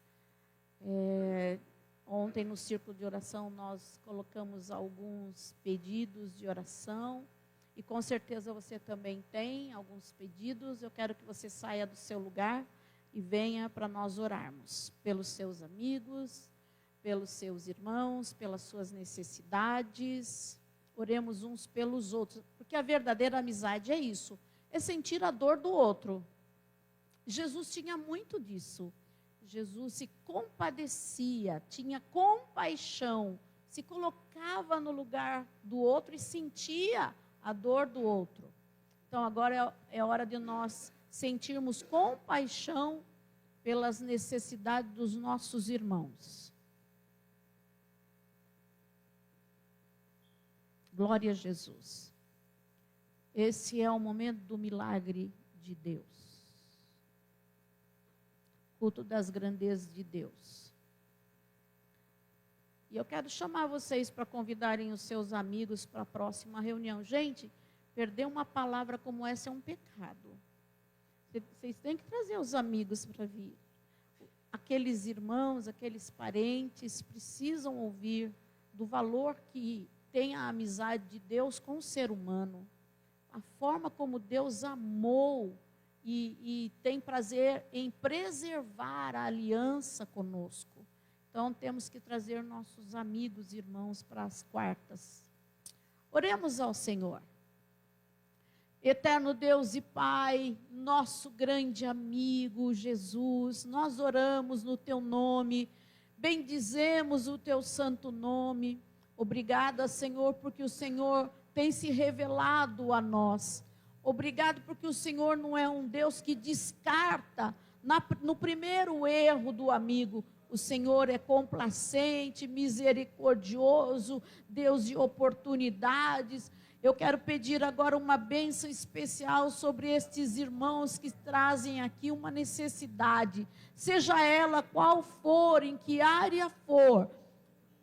Ontem no círculo de oração nós colocamos alguns pedidos de oração. E com certeza você também tem alguns pedidos. Eu quero que você saia do seu lugar e venha para nós orarmos pelos seus amigos, pelos seus irmãos, pelas suas necessidades. Oremos uns pelos outros, porque a verdadeira amizade é isso, é sentir a dor do outro. Jesus tinha muito disso. Jesus se compadecia, tinha compaixão, se colocava no lugar do outro e sentia a dor do outro. Então agora é hora de nós sentirmos compaixão pelas necessidades dos nossos irmãos. Glória a Jesus. Esse é o momento do milagre de Deus. Culto das grandezas de Deus. E eu quero chamar vocês para convidarem os seus amigos para a próxima reunião. Gente, perder uma palavra como essa é um pecado. Vocês têm que trazer os amigos para vir. Aqueles irmãos, aqueles parentes precisam ouvir do valor que tem a amizade de Deus com o ser humano. A forma como Deus amou e tem prazer em preservar a aliança conosco. Então, temos que trazer nossos amigos e irmãos para as quartas. Oremos ao Senhor. Eterno Deus e Pai, nosso grande amigo Jesus, nós oramos no Teu nome, bendizemos o Teu santo nome. Obrigada, Senhor, porque o Senhor tem se revelado a nós. Obrigado porque o Senhor não é um Deus que descarta no primeiro erro do amigo. O Senhor é complacente, misericordioso, Deus de oportunidades. Eu quero pedir agora uma bênção especial sobre estes irmãos que trazem aqui uma necessidade. Seja ela qual for, em que área for,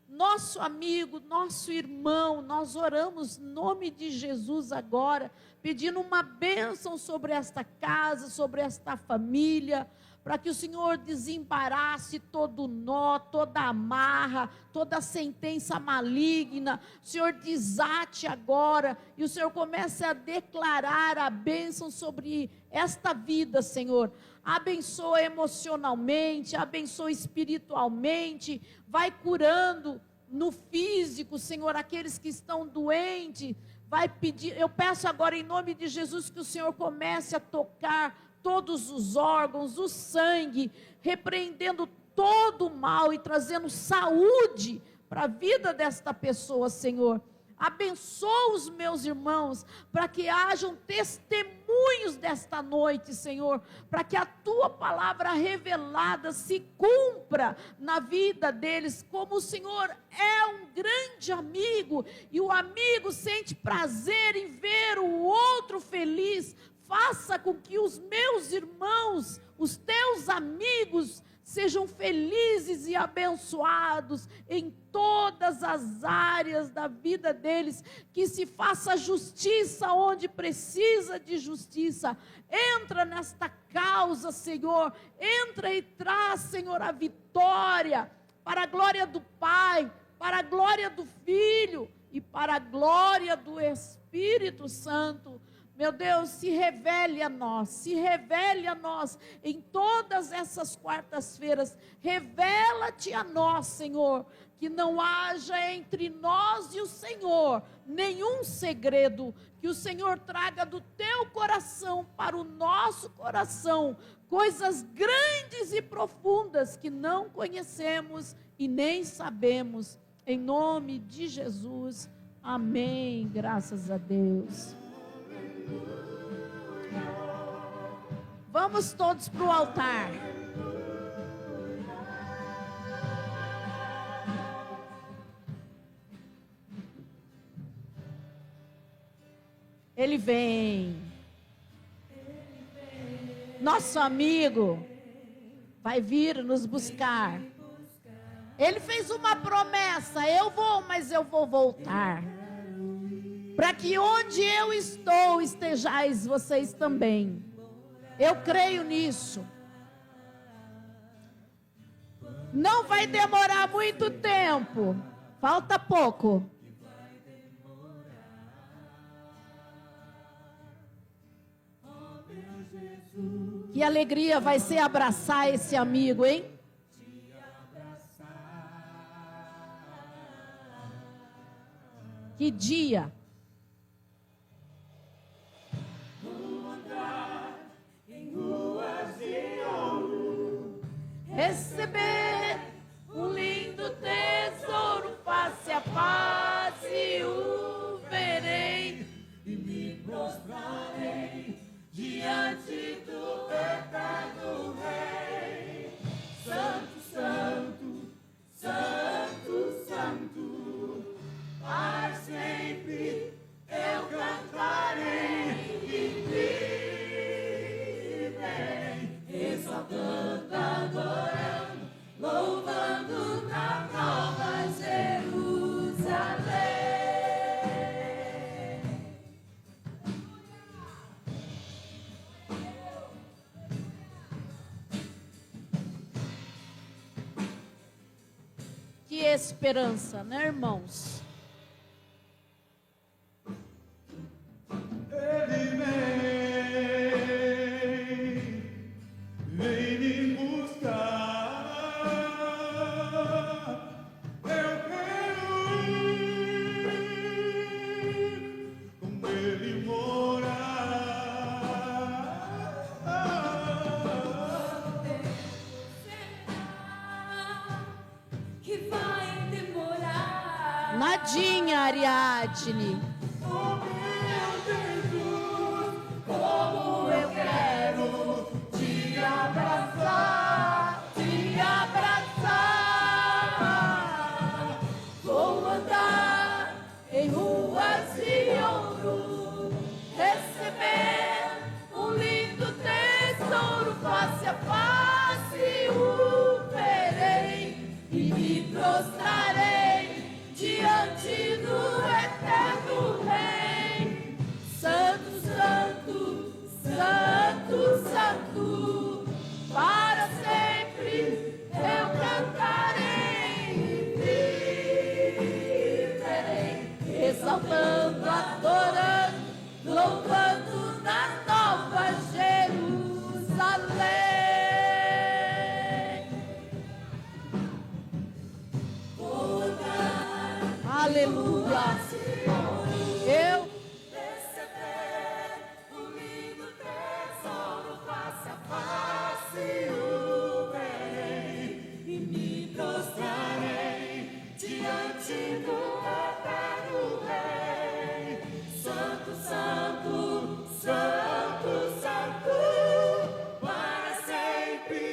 nosso amigo, nosso irmão. Nós oramos em nome de Jesus agora, pedindo uma bênção sobre esta casa, sobre esta família, para que o Senhor desembarace todo nó, toda amarra, toda sentença maligna. O Senhor desate agora e o Senhor comece a declarar a bênção sobre esta vida, Senhor. Abençoa emocionalmente, abençoa espiritualmente, vai curando no físico, Senhor, aqueles que estão doentes. Vai pedir, eu peço agora em nome de Jesus que o Senhor comece a tocar todos os órgãos, o sangue, repreendendo todo o mal e trazendo saúde para a vida desta pessoa, Senhor. Abençoa os meus irmãos, para que hajam testemunhos desta noite, Senhor, para que a tua palavra revelada se cumpra na vida deles, como o Senhor é um grande amigo, e o amigo sente prazer em ver o outro feliz. Faça com que os meus irmãos, os teus amigos, sejam felizes e abençoados em todas as áreas da vida deles, que se faça justiça onde precisa de justiça. Entra nesta causa, Senhor, entra e traz, Senhor, a vitória, para a glória do Pai, para a glória do Filho e para a glória do Espírito Santo. Meu Deus, se revele a nós em todas essas quartas-feiras. Revela-te a nós, Senhor, que não haja entre nós e o Senhor nenhum segredo, que o Senhor traga do teu coração para o nosso coração coisas grandes e profundas que não conhecemos e nem sabemos. Em nome de Jesus, amém. Graças a Deus. Vamos todos para o altar. Ele vem. Nosso amigo vai vir nos buscar. Ele fez uma promessa: eu vou, mas eu vou voltar. Para que onde eu estou, estejais vocês também. Eu creio nisso. Não vai demorar muito tempo. Falta pouco. Que alegria vai ser abraçar esse amigo, hein? Que dia. Receber um lindo tesouro, face a face o verei e me prostrarei diante do eterno Rei. Santo, santo, santo, santo, para sempre eu cantarei e viverei, exaltando, adorando, louvando na nova Jerusalém. Que esperança, né, irmãos? Ele vem me buscar. Eu quero ir com ele morar. Que vai demorar. Nadinha, Ariadne. Como eu quero te abraçar, te abraçar. Vou andar em ruas de ouro, receber um lindo tesouro, face a face o verei e me prostrarei Eu receber o lindo tesouro face a face o verei e me prostrarei diante do eterno Rei. Santo, santo, santo, santo, para sempre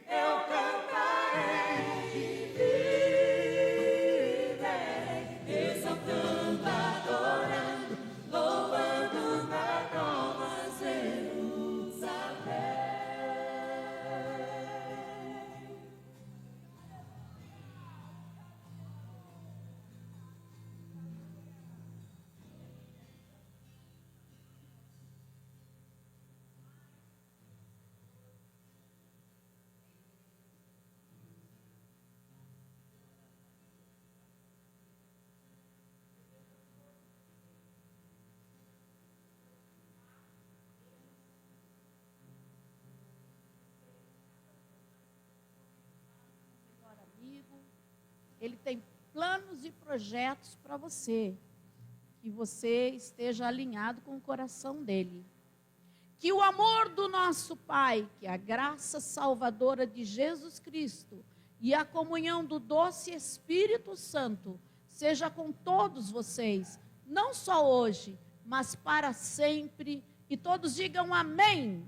eu cantarei e viverei, exaltando, adorando, louvando na nova Jerusalém. melhor amigo, ele tem planos e projetos para você, que você esteja alinhado com o coração dele. Que o amor do nosso Pai, que a graça salvadora de Jesus Cristo e a comunhão do doce Espírito Santo seja com todos vocês, não só hoje, mas para sempre. E todos digam amém.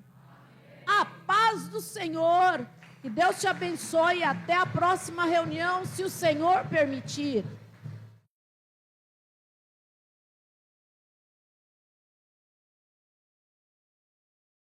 A paz do Senhor. Que Deus te abençoe. Até a próxima reunião, se o Senhor permitir.